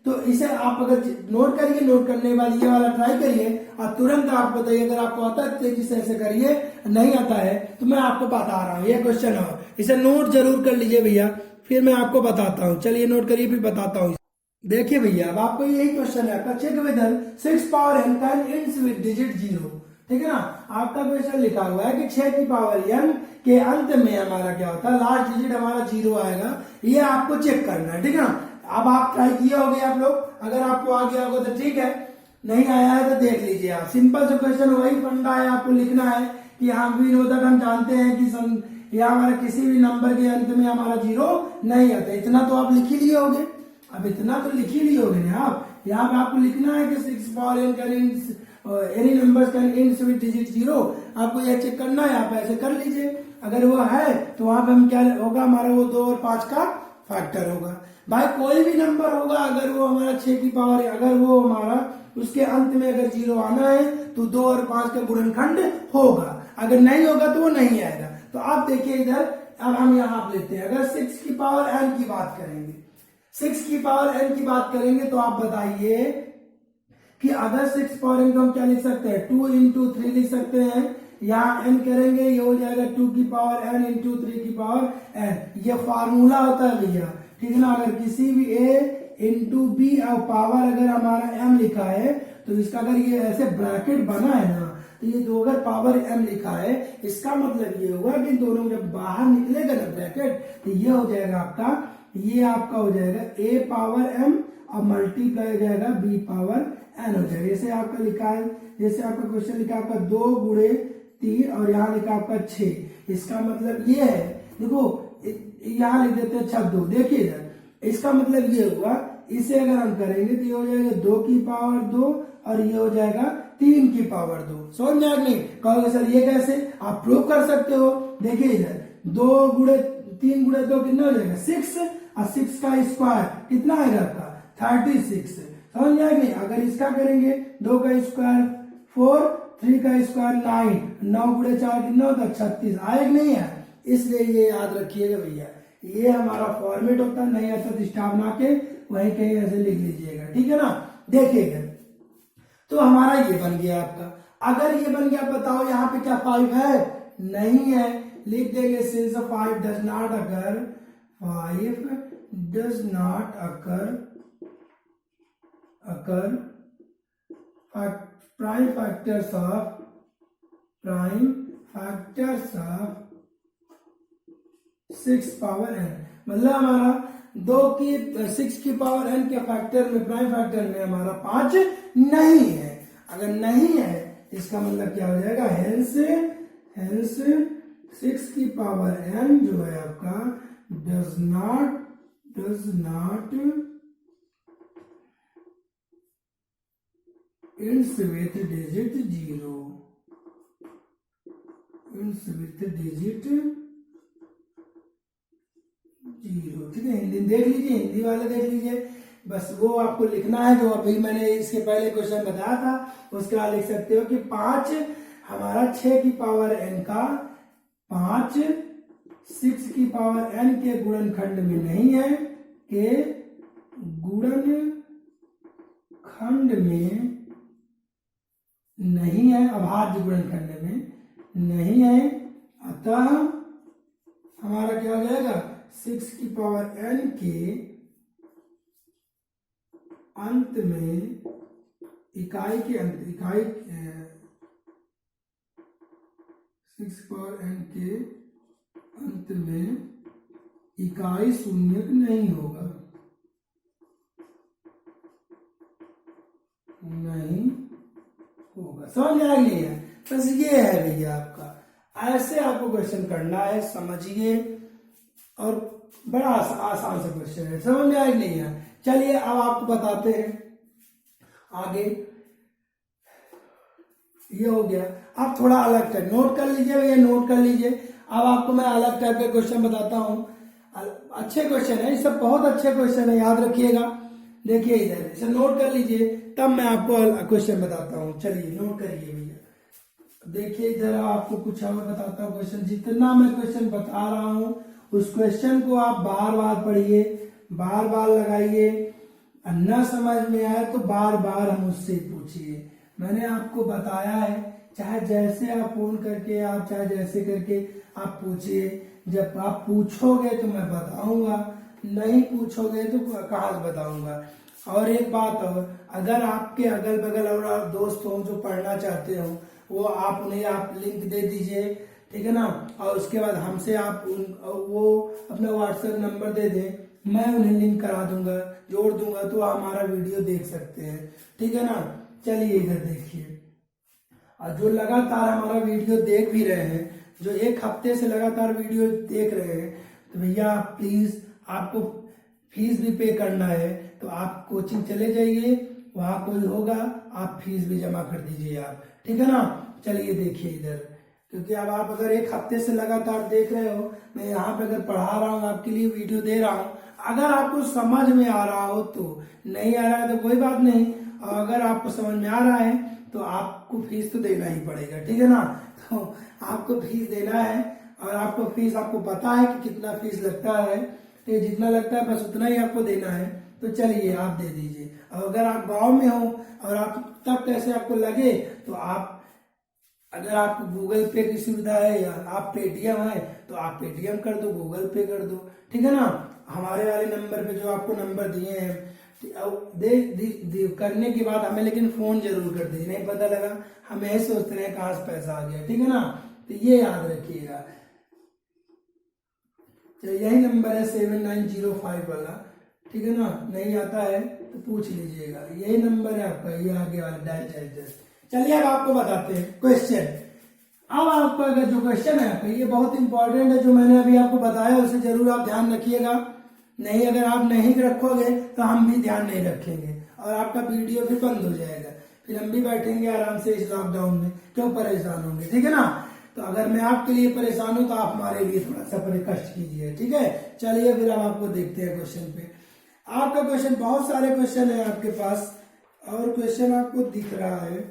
तो इसे आप अगर नोट करिए, नोट करने के बाद ये वाला ट्राई करिए और तुरंत आप बताइए। अगर आपको आता है तेजी से ऐसे करिए, नहीं आता है तो मैं आपको बता रहा हूँ ये क्वेश्चन हो, इसे नोट जरूर कर लीजिए भैया, फिर मैं आपको बताता हूँ। चलिए नोट करिए फिर बताता हूँ। देखिए भैया अब आपको यही क्वेश्चन है आपका, check whether 6 power n can ends with digit 0। ठीक है ना, आपका क्वेश्चन लिखा हुआ है कि 6 की पावर n के अंत में हमारा क्या होता है, लास्ट डिजिट हमारा 0 आएगा, ये आपको चेक करना है। ठीक है ना, अब आप ट्राई किए होंगे आप लोग, अगर आपको आ गया होगा तो ठीक है, नहीं आया है तो देख लीजिए आप। सिंपल से क्वेश्चन, वही फंडा है, आपको लिखना है कि हाँ विनोदक हम जानते हैं कि या हमारे किसी भी नंबर के अंत में हमारा 0 नहीं आता, इतना तो आप लिख ही लिए होगे। अब इतना तो लिख ही लिए होगे ना आप, यहाँ पे आपको लिखना है कि 6 power n can any numbers can ends with digit 0, आपको यह चेक करना है, आप ऐसे कर लीजिए। अगर वो है तो वहां पे हम क्या होगा, हमारा वो 2 और 5 का फैक्टर होगा। भाई कोई भी नंबर होगा, अगर वो हमारा 6 की पावर, अगर वो हमारा उसके अंत में अगर 0 आना है तो 2 और 5 का गुणनखंड होगा, अगर नहीं होगा तो वो नहीं आएगा। तो आप देखिए इधर, अब हम यहाँ लेते हैं, अगर 6 की पावर n की बात करेंगे, 6 की पावर n की बात करेंगे तो आप बताइए कि अगर 6 पावर n को हम क्या लिख सकते हैं, 2 इंटू 3 लिख सकते हैं। यहाँ n करेंगे ये हो जाएगा 2 की पावर n इंटू 3 की पावर n, ये फार्मूला होता है भैया। ठीक है ना, अगर किसी भी a इंटू बी और पावर अगर हमारा m लिखा है तो इसका अगर ये ऐसे ब्रैकेट बना है ना, तो ये दो अगर पावर m लिखा है, इसका मतलब ये होगा कि दोनों जब बाहर निकलेगा ना ब्रैकेट, तो ये हो जाएगा आपका, ये आपका हो जाएगा a पावर m और मल्टीप्लाई हो जाएगा b पावर n हो जाएगा। जैसे आपका लिखा है, जैसे आपका क्वेश्चन लिखा है आपका 2 गुणे 3 और यहाँ लिखा आपका 6, इसका मतलब ये है, देखो यहाँ लिख देते हैं 6 2, देखिए इधर, इसका मतलब ये हुआ, इसे अगर हम करेंगे तो ये हो जाएगा 2 की पावर 2 और ये हो जाएगा 3 की पावर 2। समझ में आ गई? कहोगे सर ये कैसे, आप प्रूव कर सकते हो। देखिए इधर 2 गुणे 3 गुणे 2 कितना हो जाएगा 6, और 6 का स्क्वायर कितना आएगा आपका 36। समझ में आ गई? अगर इसका करेंगे 2 का स्क्वायर 4, 3 का स्क्वायर 9, 9 गुणे 4 कितना होता है 36, आए कि नहीं है? इसलिए ये याद रखिएगा भैया, ये हमारा फॉर्मेट होता है, नहीं आता तो स्टाफ ना के वहीं कहीं ऐसे लिख लीजिएगा। ठीक है ना, देखिएगा तो हमारा ये बन गया आपका। अगर ये बन गया, बताओ यहाँ पे क्या 5 है? नहीं है, लिख देंगे since 5 does not occur, 5 does not occur prime factors of 6 power n, मतलब हमारा 6 की पावर n के फैक्टर में, प्राइम फैक्टर में हमारा 5 नहीं है। अगर नहीं है इसका मतलब क्या हो जाएगा, हेंस 6 की पावर n जो है आपका does not ends with digit 0, ठीक है। हिंदी देख लीजिए, हिंदी वाले देख लीजिए, बस वो आपको लिखना है जो अभी मैंने इसके पहले क्वेश्चन बताया था, उसके बाद लिख सकते हो कि 5 हमारा 6 की पावर n का 5 6 की पावर n के गुणनखंड में नहीं है, के गुणनखंड में नहीं है, अभाज्य गुणनखंड में नहीं है, अतः हमारा क्या हो जाएगा 6 की पावर n के अंत में, इकाई के अंत, 6 पावर n के अंत में इकाई शून्यक नहीं होगा, समझ में आ गई है? बस ये है भैया आपका, ऐसे आपको क्वेश्चन करना है, समझिए, और बड़ा आसान सा क्वेश्चन है, समझ में आएगा नहीं है? चलिए अब आपको बताते हैं आगे। ये हो गया, आप थोड़ा अलग टाइप नोट कर लीजिए भैया, नोट कर लीजिए। अब आपको मैं अलग टाइप के क्वेश्चन बताता हूँ, अच्छे क्वेश्चन है, ये सब बहुत अच्छे क्वेश्चन है, याद रखिएगा। देखिए इधर इसे नोट कर लीजिए, तब मैं आपको क्वेश्चन बताता हूँ। चलिए नोट करिए भैया, देखिए इधर आपको कुछ और बताता हूँ क्वेश्चन। जितना मैं क्वेश्चन बता रहा हूँ उस क्वेश्चन को आप बार बार पढ़िए, बार बार लगाइए, न समझ में आए तो बार बार हम उससे पूछिए। मैंने आपको बताया है, चाहे जैसे आप फोन करके आप चाहे जैसे करके आप पूछिए। जब आप पूछोगे तो मैं बताऊंगा, नहीं पूछोगे तो कहाँ से बताऊंगा। और एक बात और, अगर आपके अगल बगल और आप दोस्त हो जो पढ़ना चाहते हो, वो आप उन्हें आप लिंक दे दीजिए, ठीक है ना। और उसके बाद हमसे आप वो अपना व्हाट्सएप नंबर दे दें, मैं उन्हें लिंक करा दूंगा, जोड़ दूंगा, तो हमारा वीडियो देख सकते हैं, ठीक है ना। चलिए इधर देखिए, और जो लगातार हमारा वीडियो देख भी रहे हैं, जो एक हफ्ते से लगातार वीडियो देख रहे हैं, तो भैया प्लीज आपको फीस भी पे करना है, तो आप कोचिंग चले जाइए, वहां कोई होगा, आप फीस भी जमा कर दीजिए आप, ठीक है ना। चलिए देखिए इधर, क्योंकि अब आप अगर एक हफ्ते से लगातार देख रहे हो, मैं यहाँ पे अगर पढ़ा रहा हूँ, आपके लिए वीडियो दे रहा हूँ, अगर आपको समझ में आ रहा हो तो, नहीं आ रहा है तो कोई बात नहीं, और अगर आपको समझ में आ रहा है तो आपको फीस तो देना ही पड़ेगा, ठीक है ना। तो आपको फीस देना है, और आपको फीस आपको पता है कि कितना फीस लगता है, तो जितना लगता है बस उतना ही आपको देना है। तो चलिए आप दे दीजिए। और अगर आप गांव में हो और आप तब कैसे आपको लगे, तो आप अगर आपको गूगल पे की सुविधा है या आप पेटीएम है तो आप पेटीएम कर दो, गूगल पे कर दो, ठीक है ना। हमारे वाले नंबर पे जो आपको नंबर दिए हैं, करने के बाद हमें लेकिन फोन जरूर कर दीजिए, नहीं पता लगा हम यही सोचते रहे कहाँ से पैसा आ गया, ठीक है ना। तो ये याद रखिएगा, यही नंबर है 7905 वाला, ठीक है ना। नहीं आता है तो पूछ लीजिएगा, यही नंबर है आपका, ये आगे वाला डायल चार्जर। चलिए अब आपको बताते हैं क्वेश्चन। अब आपका अगर जो क्वेश्चन है आपका, ये बहुत इंपॉर्टेंट है, जो मैंने अभी आपको बताया उसे जरूर आप ध्यान रखिएगा। नहीं, अगर आप नहीं रखोगे तो हम भी ध्यान नहीं रखेंगे, और आपका वीडियो भी बंद हो जाएगा, फिर हम भी बैठेंगे आराम से इस लॉकडाउन में, क्यों परेशान होंगे, ठीक है ना। तो अगर मैं आपके लिए परेशान हूं तो आप हमारे लिए थोड़ा सा कष्ट कीजिए, ठीक है। चलिए फिर हम आपको देखते हैं क्वेश्चन पे। आपका क्वेश्चन, बहुत सारे क्वेश्चन है आपके पास, और क्वेश्चन आपको दिख रहा है,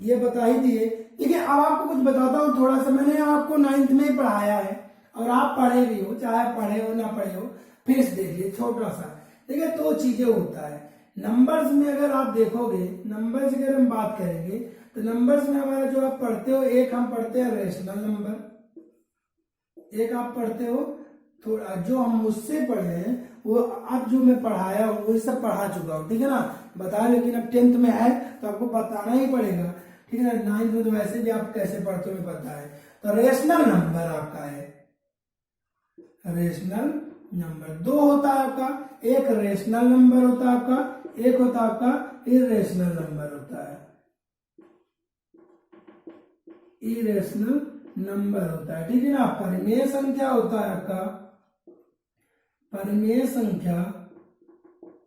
ये बता ही दिए। देखिए अब आपको कुछ बताता हूँ थोड़ा सा, मैंने आपको 9th में पढ़ाया है, और आप पढ़े भी हो, चाहे पढ़े हो ना पढ़े हो, फिर से देख लीजिए छोटा सा। देखिए दो चीजें होता है नंबर्स में, अगर आप देखोगे नंबर्स की अगर हम बात करेंगे, तो नंबर्स में हमारा जो आप पढ़ते हो, एक हम पढ़ते हैं रेशनल नंबर, एक आप पढ़ते हो थोड़ा जो हम मुझसे पढ़े हैं, वो अब जो मैं पढ़ाया हूँ वो सब पढ़ा चुका हूँ, ठीक है ना, बता। लेकिन अब 10th में है तो आपको बताना ही पड़ेगा, ठीक है ना। 9th में तो वैसे भी आप कैसे पढ़ते हो पता है। तो रेशनल नंबर आपका है, रेशनल नंबर दो होता है आपका, एक रेशनल नंबर होता है आपका, एक होता है आपका इरेशनल नंबर होता है, इरेशनल नंबर होता है, ठीक है ना। परिमेय संख्या होता है आपका, परिमेय संख्या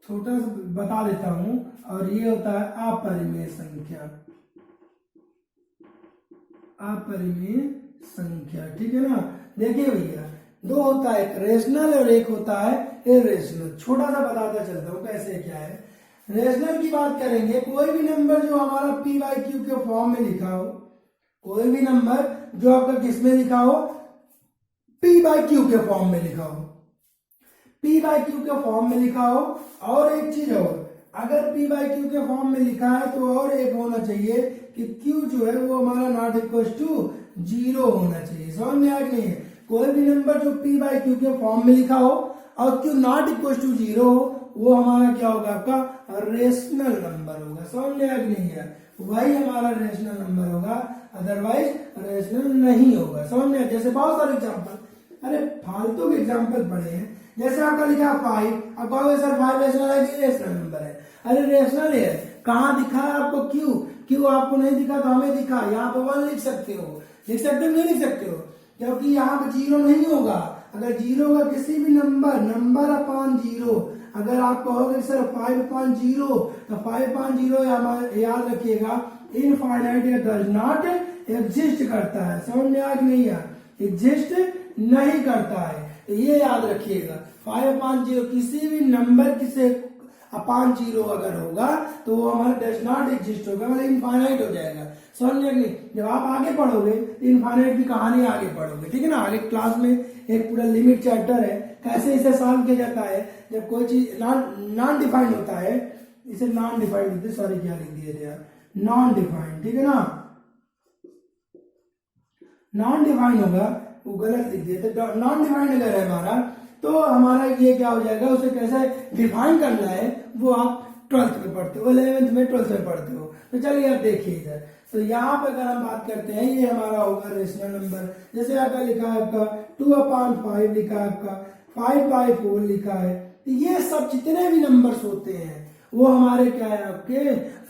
छोटा सा बता देता हूं, और ये होता है अपरिमेय संख्या, अपरिमेय संख्या, ठीक है ना। देखिए भैया दो होता है, एक रेशनल और एक होता है इरेशनल। छोटा सा बताता चलता हूं कैसे क्या है। रेशनल की बात करेंगे, कोई भी नंबर जो हमारा p/q के फॉर्म में लिखा हो, कोई भी नंबर जो आपका किसमें लिखा हो, p/q के फॉर्म में लिखा हो, p/q के फॉर्म में लिखा हो। और एक चीज और, अगर p/q के फॉर्म में लिखा है तो और एक होना चाहिए कि q जो है वो हमारा नॉट इक्वल टू 0 होना चाहिए। समझ में आ गई है। कोई भी नंबर जो p/q के फॉर्म में लिखा हो और q नॉट इक्वल टू 0 हो, वो हमारा क्या होगा, आपका रेशनल नंबर होगा। समझ में आ नहीं है, वही हमारा रेशनल नंबर होगा, अदरवाइज रेशनल नहीं होगा। समझ में। जैसे बहुत सारे एग्जांपल, अरे फालतू के एग्जांपल पढ़े हैं, जैसे आपका लिखा 5, अब कहोगे सर 5 रेशनल है कि रेशनल नंबर है। अरे रेशनल है, कहाँ दिखा है आपको क्यू आपको नहीं दिखा तो हमें दिखा, यहाँ पे 1 लिख सकते हो, नहीं लिख सकते हो, क्योंकि यहाँ पे 0 नहीं होगा। अगर 0 होगा किसी भी नंबर अपॉन 0, अगर आप कहोगे सर 5/0, तो 5/0 याद रखिएगा इनफाइनाइट या डज नॉट एग्जिस्ट करता है। समझ में आ कि नहीं है, एग्जिस्ट नहीं करता है, ये याद रखिएगा। 5/0 किसी भी नंबर से अपान 0 अगर होगा तो वो हमारा डज नॉट एग्जिस्ट होगा, मतलब इनफाइनाइट हो जाएगा। समझ में नहीं? जब आप आगे पढ़ोगे तो इनफाइनाइट की कहानी आगे पढ़ोगे, ठीक है ना। आगे क्लास में एक पूरा लिमिट चैप्टर है, कैसे इसे सॉल्व किया जाता है जब कोई चीज नॉन डिफाइंड होता है। इसे नॉन डिफाइंड होते, सॉरी क्या लिख दिए थे यार, नॉन डिफाइंड, ठीक है ना। नॉन डिफाइंड होगा, वो गलत लिख दिए थे। नॉन डिफाइंड अगर है हमारा तो हमारा ये क्या हो जाएगा, उसे कैसे डिफाइन करना है वो आप 12th में पढ़ते हो, 11th में 12th में पढ़ते हो। तो चलिए आप देखिए इधर, तो यहाँ पे अगर हम बात करते हैं ये हमारा होगा रेशनल नंबर। जैसे आपका लिखा है आपका 2/5 लिखा है, आपका 5/4 लिखा है। तो ये सब जितने भी नंबर्स होते हैं वो हमारे क्या है, आपके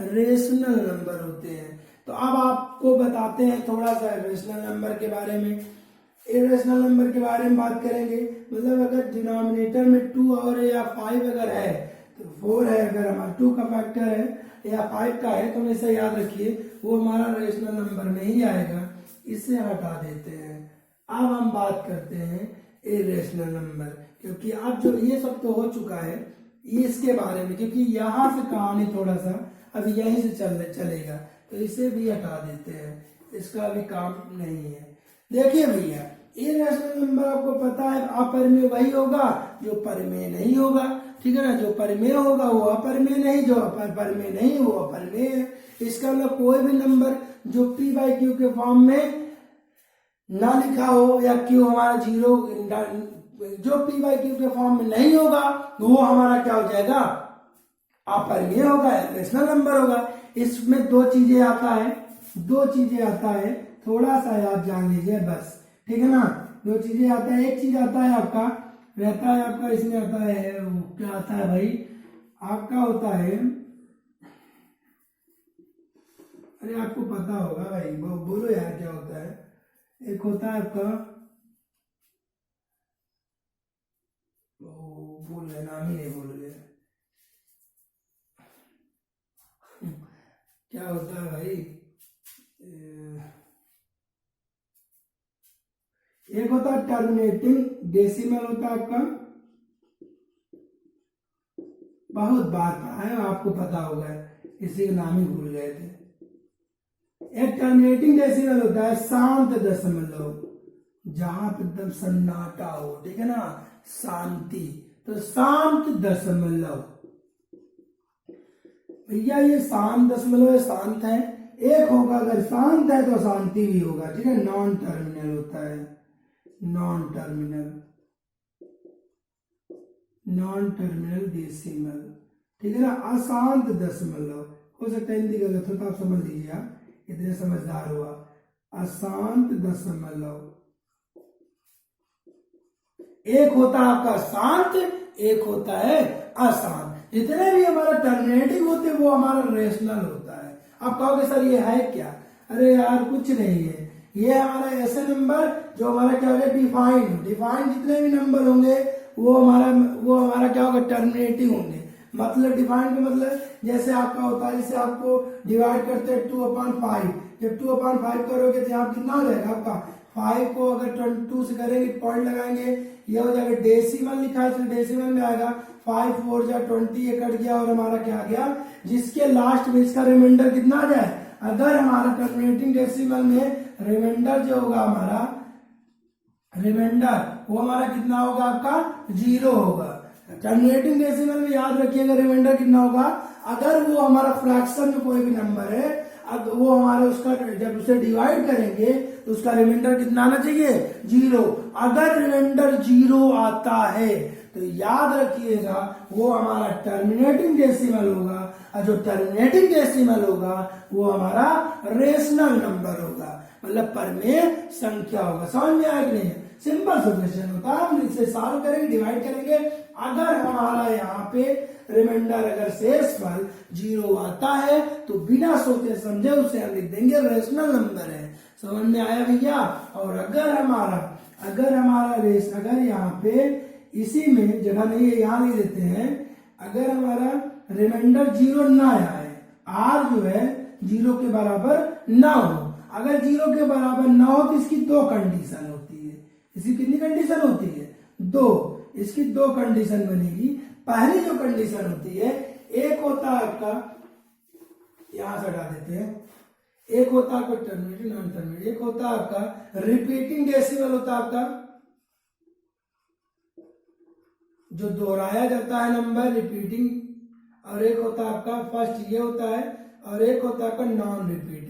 रेशनल नंबर होते हैं। तो अब आपको बताते हैं थोड़ा सा रेशनल नंबर के बारे में। इरेशनल नंबर के बारे में बात करेंगे, मतलब अगर डिनोमिनेटर में 2 और या 5 अगर है तो 4 है, अगर हमारा 2 का फैक्टर है या 5 का है तो हमेशा याद रखिए वो हमारा रेशनल नंबर में ही आएगा। इसे हटा देते हैं। अब हम बात करते हैं इरेशनल नंबर, क्योंकि अब जो ये सब तो हो चुका है ये इसके बारे में, क्योंकि यहाँ से कहानी थोड़ा सा अभी यहीं से चलेगा, तो इसे भी हटा देते हैं, इसका भी काम नहीं है। देखिए भैया, इरेशनल नंबर आपको पता है अपरिमेय वही होगा जो परिमेय नहीं होगा, ठीक है ना। जो परिमेय होगा वो अपरिमेय नहीं, जो अपरिमेय नहीं वो अपरिमेय है। इसका मतलब कोई भी नंबर जो p/q के फॉर्म में ना लिखा हो या q हमारा 0, जो p/q के फॉर्म में नहीं होगा वो हमारा क्या हो जाएगा, अपरिमेय होगा, रेशनल नंबर होगा। इसमें दो चीजें आता है, थोड़ा सा याद जान लीजिए बस, ठीक है ना। दो चीजें आता है, एक चीज आता है आपका रहता है आपका इसमें आता है, क्या आता है भाई, आपका होता है, अरे आपको पता होगा भाई, बोलो यार क्या होता है। एक होता है आपका, भूल गए, नाम ही नहीं भूल गए, क्या होता है भाई, एक होता है टर्मिनेटिंग डेसिमल होता है आपका, बहुत बार पढ़ा है आपको पता होगा, इसी का नाम ही भूल गए थे। एक टर्मिनेटिंग डेसिमल होता है शांत दशमलव, जहां पे एकदम सन्नाटा हो, ठीक है ना, शांति, तो शांत दशमलव। भैया ये शांत दशमलव है, शांत है। एक होगा अगर शांत है तो शांति भी होगा, ठीक है, नॉन टर्मिनल होता है, नॉन टर्मिनल डेसिमल, ठीक है ना। अशांत दशमलव हो सकता है हिंदी गलत हो तो आप समझ लीजिए, आप इतने समझदार हुआ। अशांत दशमलव, एक होता है आपका शांत, एक होता है अशांत। जितने भी हमारा टर्मिनेटिंग होते हैं वो हमारा रेशनल होता है। आप कहोगे सर ये है क्या, अरे यार कुछ नहीं है, ये हमारा ऐसे नंबर जो हमारा क्या होगा, डिफाइंड जितने भी नंबर होंगे वो हमारा क्या होगा, टर्मिनेटिंग होंगे। मतलब डिफाइंड का मतलब जैसे आपका होता है, जैसे आपको डिवाइड करते हैं 2/5, जब 2/5 करोगे तो यहाँ कितना हो जाएगा आपका, 5 को अगर 22 से करेंगे पॉइंट लगाएंगे, ये हो जाएगा डेसिमल लिखा है तो डेसिमल में आएगा 5 4 जा 20, ये कट गया और हमारा क्या आ गया, जिसके लास्ट में इसका रिमाइंडर कितना आ जाए। अगर हमारा टर्मिनेटिंग डेसिमल में रिमाइंडर जो होगा हमारा रिमाइंडर वो हमारा कितना होगा, आपका 0 होगा। टर्मिनेटिंग डेसिमल में याद रखिएगा रिमाइंडर कितना होगा, अगर वो हमारा फ्रैक्शन में कोई भी नंबर है, अब वो हमारा उसका जब उसे डिवाइड करेंगे तो उसका रिमाइंडर कितना आना चाहिए, 0। अगर रिमाइंडर 0 आता है तो याद रखिएगा वो हमारा टर्मिनेटिंग डेसिमल होगा, और जो टर्मिनेटिंग डेसिमल होगा वो हमारा रेशनल नंबर होगा, मतलब परिमेय संख्या होगा। समझ में आया कि नहीं, सिंपल सॉल्यूशन होता है। हम इसे सॉल्व करेंगे, डिवाइड करेंगे, अगर हमारा यहाँ पे रिमाइंडर अगर शेषफल 0 आता है तो बिना सोचे समझे उसे हम लिख देंगे रेशनल नंबर है। समझ में आया भैया। और अगर यहाँ पे इसी में जगह नहीं है, यहाँ लिख देते हैं, अगर हमारा रिमाइंडर 0 ना आए, आर जो है 0 के बराबर ना हो, अगर 0 के बराबर ना हो तो इसकी दो कंडीशन होती है। इसकी कितनी कंडीशन होती है, 2। इसकी 2 कंडीशन बनेगी। पहली जो कंडीशन होती है एक होता है आपका, यहां से हटा देते हैं, एक होता है आपका टर्मिनेटिंग नॉन टर्मिनेटिंग, एक होता है आपका रिपीटिंग डेसिमल होता है आपका जो दोहराया जाता है नंबर रिपीटिंग, और एक होता है आपका फर्स्ट ये होता है, और एक होता है आपका नॉन रिपीटिंग।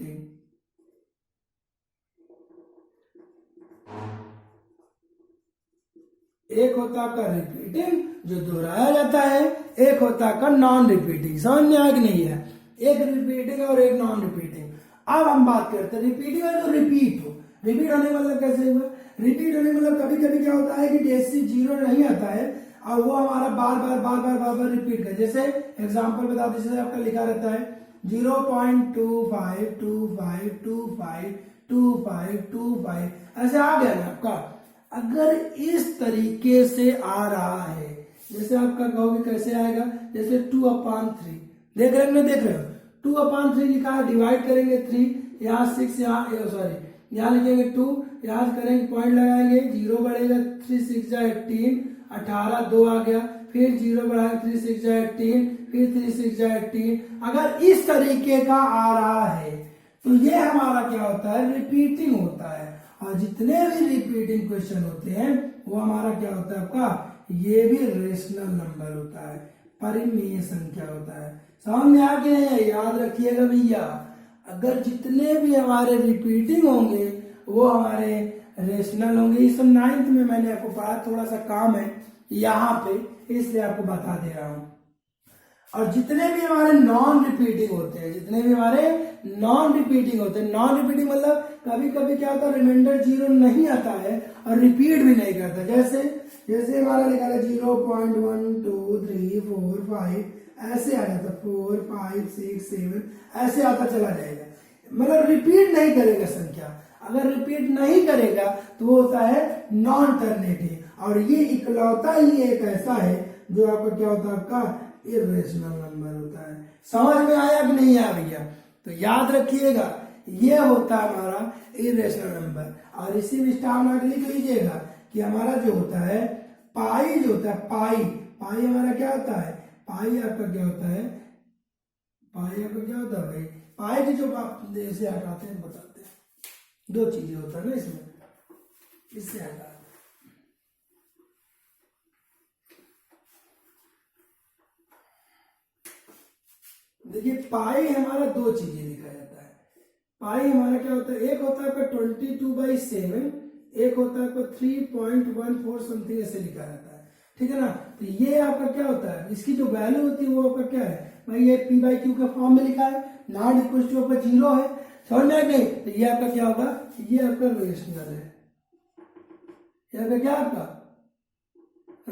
एक होता है आपका रिपीटिंग जो दोहराया जाता है, एक होता है आपका नॉन रिपीटिंग। समझ में आया कि नहीं है? एक रिपीटिंग और एक नॉन रिपीटिंग। अब हम बात करते हैं रिपीटिंग और जो रिपीट हो। रिपीट होने का मतलब कैसे हुआ? रिपीट होने का मतलब कभी कभी क्या होता है कि डेसी जीरो नहीं आता है और वो हमारा बार बार रिपीट कर, जैसे एग्जांपल बता दो, जैसे आपका लिखा रहता है 0.25252525 ऐसे आ गया ना आपका। अगर इस तरीके से आ रहा है, जैसे आपका कहोगे कैसे आएगा, जैसे 2/3 देख रहे हो, देख रहे हो 2/3 लिखा है, डिवाइड करेंगे 3, यहाँ 6, यहाँ सॉरी यहाँ लिखेंगे 2, यहाँ करेंगे पॉइंट लगाएंगे, 0 बढ़ेगा 3 6 जा 18, 18 2 आ गया, फिर 0 बढ़ाएगा 3 6 जा 18, फिर 3 6 जा 18। अगर इस तरीके का आ रहा है तो ये हमारा क्या होता है? रिपीटिंग होता है। और जितने भी रिपीटिंग क्वेश्चन होते हैं वो हमारा क्या होता है आपका? ये भी रेशनल नंबर होता है, परिमेय संख्या होता है। समझ में आ गया? याद रखिएगा भैया, अगर जितने भी हमारे रिपीटिंग होंगे वो हमारे रेशनल होंगे। इस 9th में मैंने आपको पढ़ा, थोड़ा सा काम है यहाँ पे इसलिए आपको बता दे रहा हूं। और जितने भी हमारे नॉन रिपीटिंग होते हैं, जितने भी हमारे नॉन रिपीटिंग होते हैं, नॉन रिपीटिंग मतलब कभी कभी क्या होता है रिमाइंडर 0 नहीं आता है और रिपीट भी नहीं करता। जैसे हमारा लिखा है 0.1 2 3 4 5 ऐसे आ जाता, 4 5 6 7 ऐसे आता चला जाएगा, मतलब रिपीट नहीं करेगा संख्या। अगर रिपीट नहीं करेगा तो वो होता है नॉन टर्मिनेटिंग। और ये इकलौता ही एक ऐसा है जो आपका क्या होता है? आपका इर्रेशनल नंबर होता है। समझ में आया कि नहीं आया भैया? तो याद रखिएगा ये होता है हमारा इर्रेशनल नंबर। और इसी में स्टार मार्क लिख लीजिएगा कि हमारा जो होता है पाई, जो होता है पाई हमारा क्या होता है? पाई आपका क्या होता है? पाई आपका क्या होता है भाई? पाई की जो से हटाते हैं बताते हैं, दो चीजें होता है ना इसमें, इससे हटाते हैं। देखिए पाई हमारा दो चीजें लिखा जाता है। पाई हमारा क्या होता है? एक होता है आपका 22/7, एक होता है आपका 3.14 समथिंग ऐसे लिखा जाता है, ठीक है ना। तो ये आपका क्या होता है? इसकी जो वैल्यू होती है वो आपका क्या है भाई? ये p/q के फॉर्म में लिखा है, नॉट इक्वल टू आपका 0 है। समझ में नहीं? तो ये आपका क्या होगा? ये आपका रेशनल है, ये आपका क्या आपका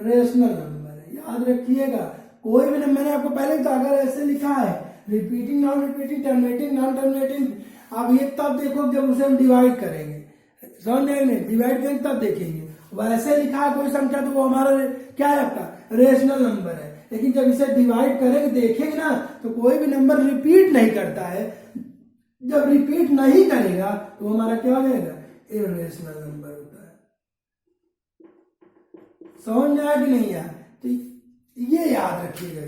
रेशनल नंबर है। याद रखिएगा कोई भी नंबर, मैंने आपको पहले तो अगर ऐसे लिखा है repeating non repeating terminating non terminating, आप ये तब देखो जब उसे हम डिवाइड करेंगे। समझ में? डिवाइड करेंगे तब देखेंगे। वैसे लिखा है कोई संख्या तो वो हमारा क्या है? आपका रेशनल नंबर है। लेकिन जब इसे डिवाइड करेंगे देखेंगे ना तो कोई भी नंबर रिपीट नहीं करता है। जब रिपीट नहीं करेगा तो हमारा क्या हो जाएगा? इर्रेशनल नंबर होता है। समझ में आया कि नहीं आया? तो ये याद रखिएगा,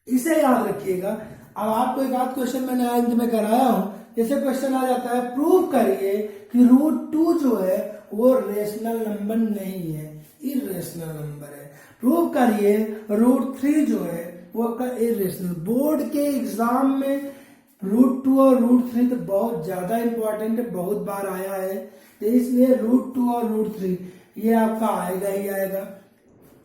इसे याद रखिएगा। अब आपको एक आध क्वेश्चन मैंने अंत में कराया हूं, जैसे क्वेश्चन आ जाता है प्रूव करिए कि √2 जो है वो रेशनल नंबर नहीं है, इर्रेशनल नंबर है। प्रूव करिए √3 जो है वो आपका इर्रेशनल। बोर्ड के एग्जाम में √2 और √3 तो बहुत ज्यादा इंपॉर्टेंट है, बहुत बार आया है, तो इसलिए √2 और √3 ये आपका आएगा ही आएगा।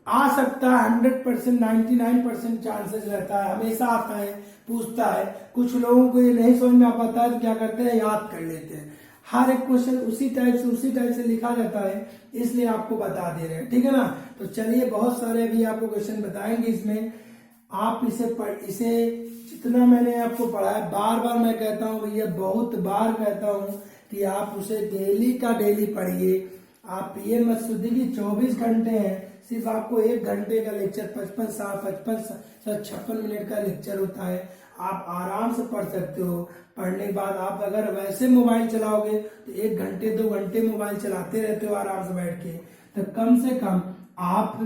आ सकता है 100%, 99% चांसेस रहता है, हमेशा आता है, पूछता है। कुछ लोगों को ये नहीं समझ में आ पाता है तो क्या करते हैं? याद कर लेते हैं। हर एक क्वेश्चन उसी टाइप से लिखा जाता है, इसलिए आपको बता दे रहे हैं, ठीक है ना। तो चलिए बहुत सारे अभी आपको क्वेश्चन बताएंगे इसमें। आप इसे जितना मैंने आपको पढ़ाया, बार बार मैं कहता हूँ भैया, बहुत बार कहता हूँ कि आप उसे डेली का डेली पढ़िए। आप ये मत सोचिए कि 24 घंटे हैं, सिर्फ आपको 1 घंटे का लेक्चर 56 मिनट का लेक्चर होता है। आप आराम से पढ़ सकते हो। पढ़ने के बाद आप अगर वैसे मोबाइल चलाओगे तो 1 घंटे 2 घंटे मोबाइल चलाते रहते हो आराम से बैठ के, तो कम से कम आप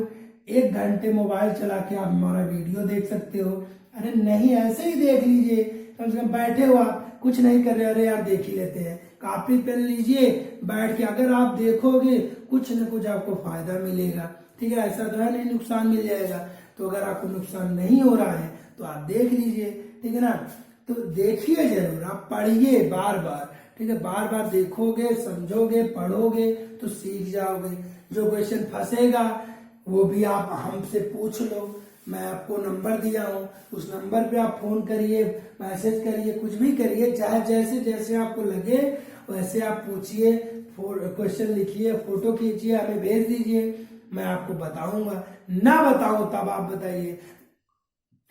1 घंटे मोबाइल चला के आप हमारा वीडियो देख सकते हो। अरे नहीं, ऐसे ही देख लीजिए, कम से कम बैठे हो आप, कुछ नहीं कर रहे, अरे यार देख ही लेते हैं, कॉपी पेन लीजिए बैठ के, अगर आप देखोगे कुछ न कुछ आपको फायदा मिलेगा, ठीक है, ऐसा तो है नहीं नुकसान मिल जाएगा। तो अगर आपको नुकसान नहीं हो रहा है तो आप देख लीजिए, ठीक है ना। तो देखिए जरूर, आप पढ़िए बार बार, ठीक है, बार बार देखोगे, समझोगे, पढ़ोगे तो सीख जाओगे। जो क्वेश्चन फंसेगा वो भी आप हमसे पूछ लो, मैं आपको नंबर दिया हूँ, उस नंबर पे आप फोन करिए, मैसेज करिए, कुछ भी करिए, चाहे जैसे जैसे आपको लगे वैसे आप पूछिए, क्वेश्चन लिखिए, फोटो खींचिए, हमें भेज दीजिए, मैं आपको बताऊंगा। ना बताऊं तब आप बताइए,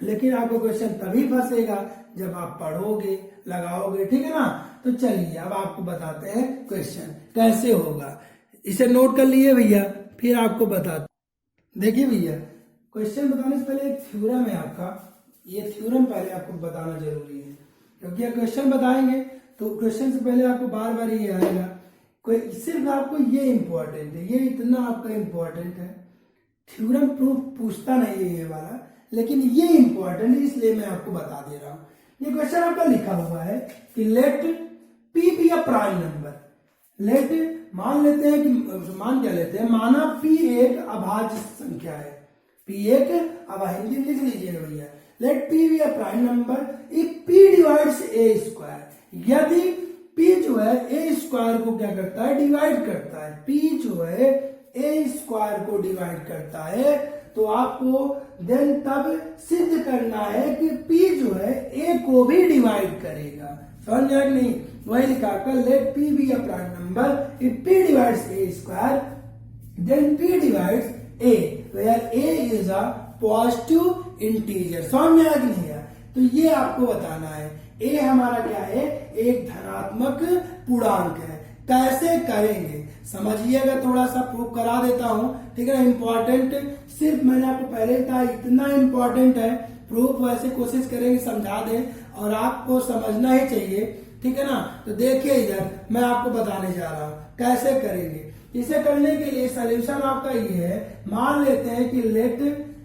लेकिन आपको क्वेश्चन तभी फंसेगा जब आप पढ़ोगे, लगाओगे, ठीक है ना। तो चलिए अब आपको बताते हैं क्वेश्चन कैसे होगा, इसे नोट कर लिए भैया, फिर आपको बताते। देखिए भैया, क्वेश्चन बताने से पहले एक थ्योरम है आपका, ये थ्योरम पहले आपको बताना जरूरी है, क्योंकि आप क्वेश्चन बताएंगे तो क्वेश्चन से पहले आपको बार बार ये आएगा, कोई सिर्फ आपको ये इंपॉर्टेंट है, ये इतना आपका इंपॉर्टेंट है। थ्योरम प्रूफ पूछता नहीं है ये वाला, लेकिन ये इंपॉर्टेंट है, इसलिए मैं आपको बता दे रहा हूं। ये क्वेश्चन आपका लिखा हुआ है कि let P be a prime number. Let मान लेते हैं कि मान क्या लेते हैं, माना पी एक अभाज्य संख्या है, पी एक, अब हिंदी में लिख लीजिएगा भैया, let P be a prime number if P divides A square. यदि पी जो है ए स्क्वायर को क्या करता है, डिवाइड करता है, पी जो है ए स्क्वायर को डिवाइड करता है, तो आपको देन तब सिद्ध करना है कि पी जो है ए को भी डिवाइड करेगा। समझ आया कि नहीं, वही लिखा कर, let P be a prime number if P divides A square then P divides A where A is a positive integer. समझ में आया कि नहीं आया, तो ये आपको बताना है, ए हमारा क्या है, एक धनात्मक पूर्णांक है। कैसे करेंगे समझिएगा, थोड़ा सा प्रूफ करा देता हूं, ठीक है ना। इंपॉर्टेंट सिर्फ मैंने आपको पहले ही कहा, इतना इंपॉर्टेंट है प्रूफ, वैसे कोशिश करेंगे समझा दें और आपको समझना ही चाहिए, ठीक है ना। तो देखिए इधर मैं आपको बताने जा रहा हूं कैसे करेंगे। इसे करने के लिए सोल्यूशन आपका ये है, मान लेते हैं कि लेट,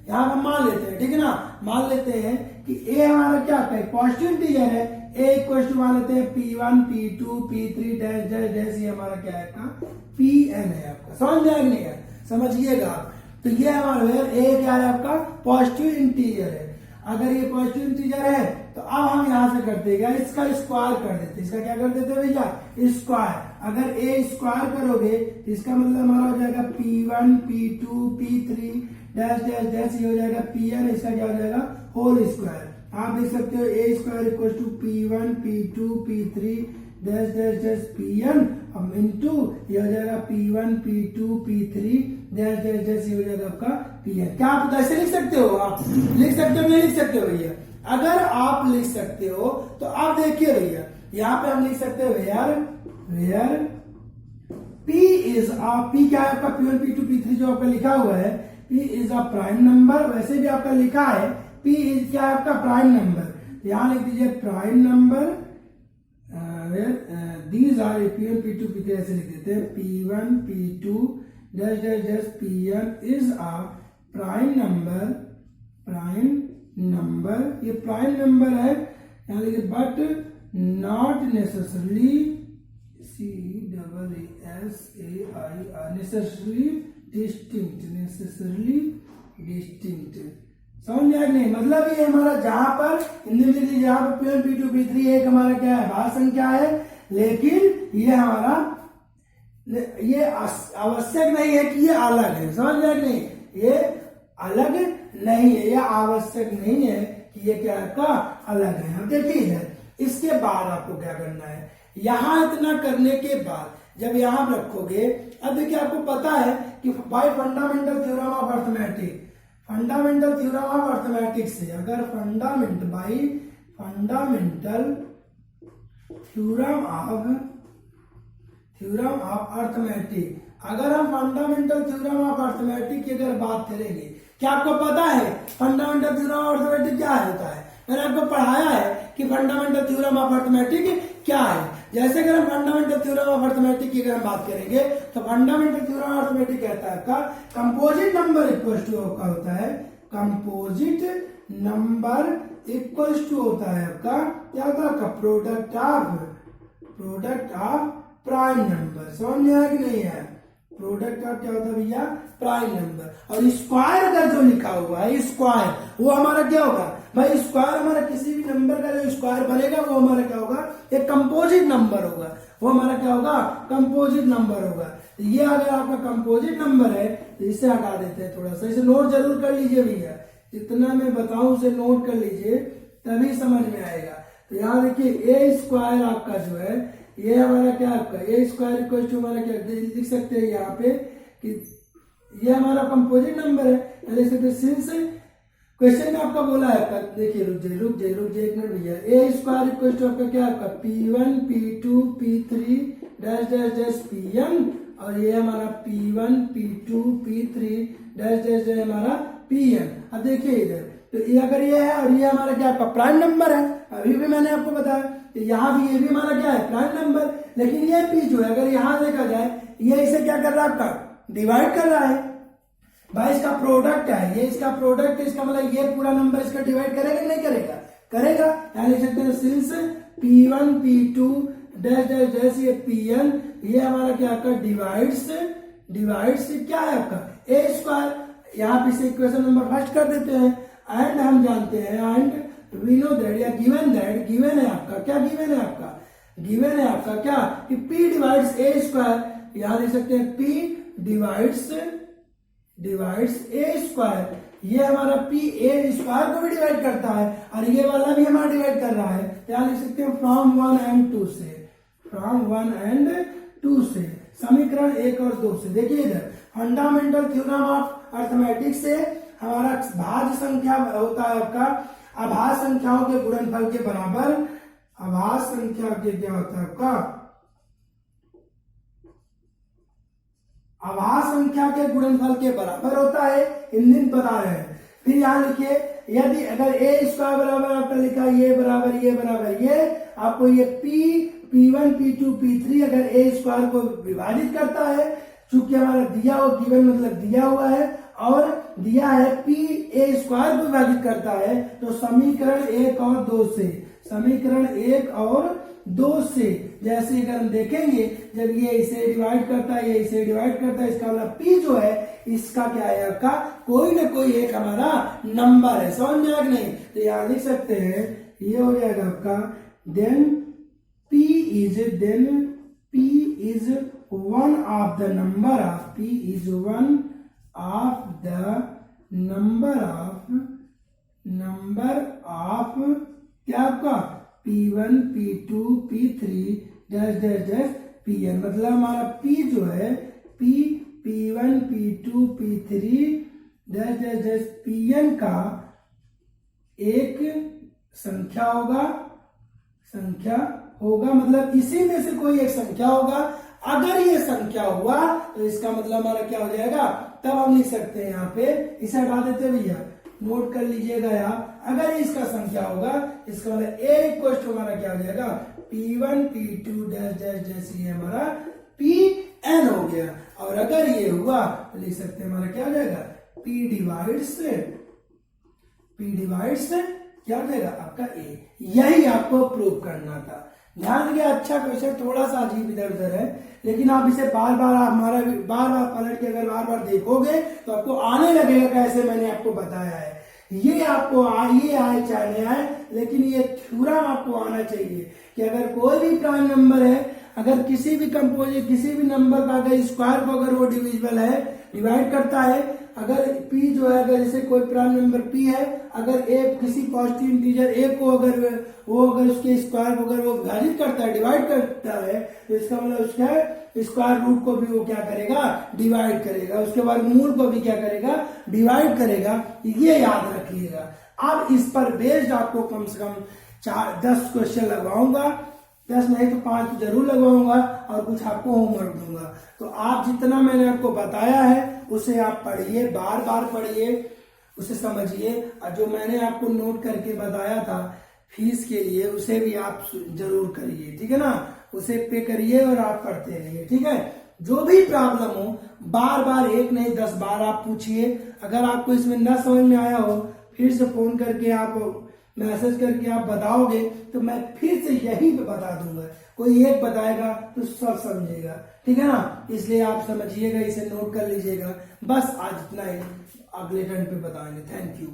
यहाँ हम मान लेते हैं, ठीक है ना, मान लेते हैं कि ए हमारा क्या है, पॉजिटिव इंटीजर है, ए इक्वल टू मान लेते हैं P1 P2 P3 dash dash dash, ये हमारा क्या है का Pn है आपका। समझ में आया नहीं है, समझिएगा आप। तो ये हमारा ए क्या है आपका, पॉजिटिव इंटीजर है। अगर ये पॉजिटिव इंटीजर है तो अब हम यहां से करते हैं इसका स्क्वायर कर देते, इसका क्या कर देते भैया, स्क्वायर। अगर ए स्क्वायर करोगे तो इसका मतलब हमारा हो जाएगा P1 P2 P3 dash dash dash, ये हो जाएगा Pn, इसका क्या हो जाएगा होल स्क्वायर। आप देख सकते हो A square equal to P1 P2 P3 dash dash dash Pn, अब इंटू ये हो जाएगा P1 P2 P3 dash dash dash, ये हो जाएगा आपका Pn। क्या आप ऐसे लिख सकते हो, आप लिख सकते हो, नहीं लिख सकते हो भैया। अगर आप लिख सकते हो तो आप देखिए भैया, यहाँ पे हम लिख सकते हो where P is a, P क्या है आपका, P1 P2 P3 जो आपका लिखा हुआ है, P is a prime number, वैसे भी आपका लिखा है P इज क्या है आपका प्राइम नंबर, यहां लिख दीजिए prime number, these are P1 P2 P3 ऐसे लिख देते हैं, P1 P2 dash dash dash Pn is a prime number, ये प्राइम नंबर है, यहाँ लिखिए but not necessarily CASAIR necessarily distinct. समझ में आया नहीं, मतलब ये हमारा जहां पर हिंदी में लिख लीजिए, यहाँ पर P1 P2 P3 एक हमारा क्या है, भाज्य संख्या है, लेकिन ये हमारा ये आवश्यक नहीं है कि ये अलग है। समझ में आया नहीं, ये अलग नहीं है, ये आवश्यक नहीं है कि ये क्या का अलग है। हम देखिए इधर, इसके बाद आपको क्या करना है, यहां इतना करने के बाद जब यहां रखोगे, अब देखिए आपको पता है कि bye fundamental theorem of arithmetic, fundamental theorem of arithmetic से अगर bye fundamental theorem of arithmetic, अगर हम फंडामेंटल थ्योरम ऑफ अर्थमेटिक की अगर बात करेंगे, क्या आपको पता है फंडामेंटल थ्योरम ऑफ अर्थमेटिक क्या होता है, मैंने आपको पढ़ाया है कि फंडामेंटल थ्योरम ऑफ अर्थमेटिक क्या है। जैसे अगर हम फंडामेंटल थ्योरम ऑफ अर्थमेटिक की अगर हम बात करेंगे तो फंडामेंटल थ्योरम ऑफ अर्थमेटिक कहता है का कंपोजिट नंबर इक्वल टू का होता है, कंपोजिट नंबर इक्वल्स टू होता है आपका क्या होता है आपका प्रोडक्ट ऑफ प्राइम नंबर। समझ में आया कि नहीं है? प्रोडक्ट ऑफ क्या होता है भैया? Prime number. और स्क्वायर का जो लिखा हुआ है स्क्वायर, वो हमारा क्या होगा भाई? स्क्वायर हमारा किसी भी नंबर का जो स्क्वायर बनेगा वो हमारा क्या होगा? एक कंपोजिट नंबर होगा। वो हमारा क्या होगा? कंपोजिट नंबर होगा। तो ये अगर आपका कंपोजिट नंबर है तो इसे हटा देते हैं थोड़ा सा। इसे नोट जरूर कर लीजिए भैया, जितना मैं बताऊं उसे नोट कर लीजिए, तभी समझ में आएगा। तो यहाँ देखिए ए स्क्वायर आपका जो है ये हमारा क्या आपका ए स्क्वायर इक्वल टू हमारा क्या लिख सकते हैं यहाँ पे कि ये हमारा कंपोजिट नंबर है। लिख सकते सिंस क्वेश्चन में आपका बोला है, देखिए रुक जाइए एक मिनट भैया। ए स्क्वायर इक्वल टू आपका क्या आपका P1 P2 P3 dash dash dash Pn, और ये हमारा P1 P2 P3 dash dash dash हमारा Pn। अब देखिए इधर तो ये अगर ये है और ये हमारा क्या आपका प्राइम नंबर है, अभी भी मैंने आपको बताया। तो यहाँ भी ये भी हमारा क्या है? Prime number. लेकिन ये P जो है अगर यहाँ देखा जाए ये इसे क्या कर रहा है आपका? डिवाइड कर रहा है भाई। इसका प्रोडक्ट है, ये इसका प्रोडक्ट है, इसका मतलब ये पूरा नंबर इसका डिवाइड करेगा कि नहीं करेगा? करेगा। यहाँ लिख सकते हैं since P1 P2 dash dash dash ये Pn, ये हमारा क्या आपका डिवाइड्स क्या है आपका? ए स्क्वायर। यहाँ पे इक्वेशन नंबर फर्स्ट कर देते हैं। एंड हम जानते हैं एंड वी नो दैट या गिवन है आपका क्या? गिवन है आपका क्या कि P डिवाइड्स ए स्क्वायर। यहाँ लिख सकते हैं P डिवाइड्स ए स्क्वायर। ये हमारा P ए स्क्वायर को भी डिवाइड करता है और ये वाला भी हमारा डिवाइड कर रहा है। यहाँ लिख सकते हैं फ्रॉम 1 एंड 2 से समीकरण 1 और 2 से। देखिए इधर फंडामेंटल थ्योरम ऑफ अर्थमेटिक्स से हमारा भाज्य संख्या होता है आपका आभास संख्याओं के गुणनफल के बराबर। आभास संख्या के क्या होता है आपका? आभास संख्या के गुणनफल के बराबर होता है। इन दिन बता रहे हैं। फिर यहाँ लिखिए यदि अगर ए स्क्वायर बराबर आपका लिखा ये बराबर ये आपको ये P1 P2 P3 अगर ए स्क्वायर को विभाजित करता है, चूंकि हमारा दिया हुआ गिवन मतलब दिया हुआ है और दिया है P ए स्क्वायर को विभाजित करता है, तो समीकरण 1 और 2 से जैसे अगर हम देखेंगे जब ये इसे डिवाइड करता है, ये इसे डिवाइड करता है, इसका मतलब P जो है इसका क्या है आपका? कोई ना कोई एक हमारा नंबर है। समझ में आ कि नहीं? तो यहाँ लिख सकते हैं ये हो जाएगा आपका then P is one of the number of क्या आपका P1 P2 P3 dash dash dash Pn। मतलब हमारा P जो है P1 P2 P3 dash dash dash Pn का एक संख्या होगा मतलब इसी में से कोई एक संख्या होगा। अगर ये संख्या हुआ तो इसका मतलब हमारा क्या हो जाएगा? तब हम लिख सकते हैं यहाँ पे, इसे हटा देते भैया, नोट कर लीजिएगा यहाँ। अगर इसका संख्या होगा इसका मतलब ए इक्वल टू हमारा क्या हो जाएगा? P1 P2 dash dash dash ये हमारा Pn हो गया। और अगर ये हुआ तो लिख सकते हैं हमारा क्या हो जाएगा? P डिवाइड्स क्या हो जाएगा आपका A। यही आपको प्रूव करना था। ध्यान दीजिए, अच्छा क्वेश्चन थोड़ा सा अजीब इधर उधर है, लेकिन आप इसे बार बार पलट के अगर बार बार देखोगे तो आपको आने लगेगा कैसे मैंने आपको बताया है। ये आपको ये आए चाहे आए, लेकिन ये थ्योरम आपको आना चाहिए कि अगर कोई भी प्राइम नंबर है, अगर किसी भी कंपोजिट किसी भी नंबर का अगर स्क्वायर को अगर वो डिविजिबल है, डिवाइड करता है, अगर P जो है अगर जैसे कोई प्राइम नंबर P है, अगर A किसी पॉजिटिव इंटीजर A को अगर उसके स्क्वायर को अगर वो विभाजित करता है, डिवाइड करता है, तो इसका मतलब उसका स्क्वायर रूट को भी वो क्या करेगा? डिवाइड करेगा। उसके बाद मूल को भी क्या करेगा? डिवाइड करेगा। ये याद रखिएगा। अब इस पर बेस्ड आपको कम से कम 10 क्वेश्चन लगवाऊंगा, 10 नहीं तो 5 तो जरूर लगवाऊंगा और कुछ आपको होमवर्क दूंगा। तो आप जितना मैंने आपको बताया है उसे आप पढ़िए, बार बार पढ़िए, उसे समझिए, और जो मैंने आपको नोट करके बताया था फीस के लिए उसे भी आप जरूर करिए, ठीक है ना? उसे पे करिए और आप पढ़ते रहिए, ठीक है? जो भी प्रॉब्लम हो बार बार 1 नहीं 10 बार आप पूछिए। अगर आपको इसमें ना समझ में आया हो फिर से फोन करके आप मैसेज करके आप बताओगे तो मैं फिर से यहीं पे बता दूंगा। कोई एक बताएगा तो सब समझेगा, ठीक है ना। इसलिए आप समझिएगा, इसे नोट कर लीजिएगा। बस आज इतना ही, अगले टर्न पे बताएंगे। Thank you.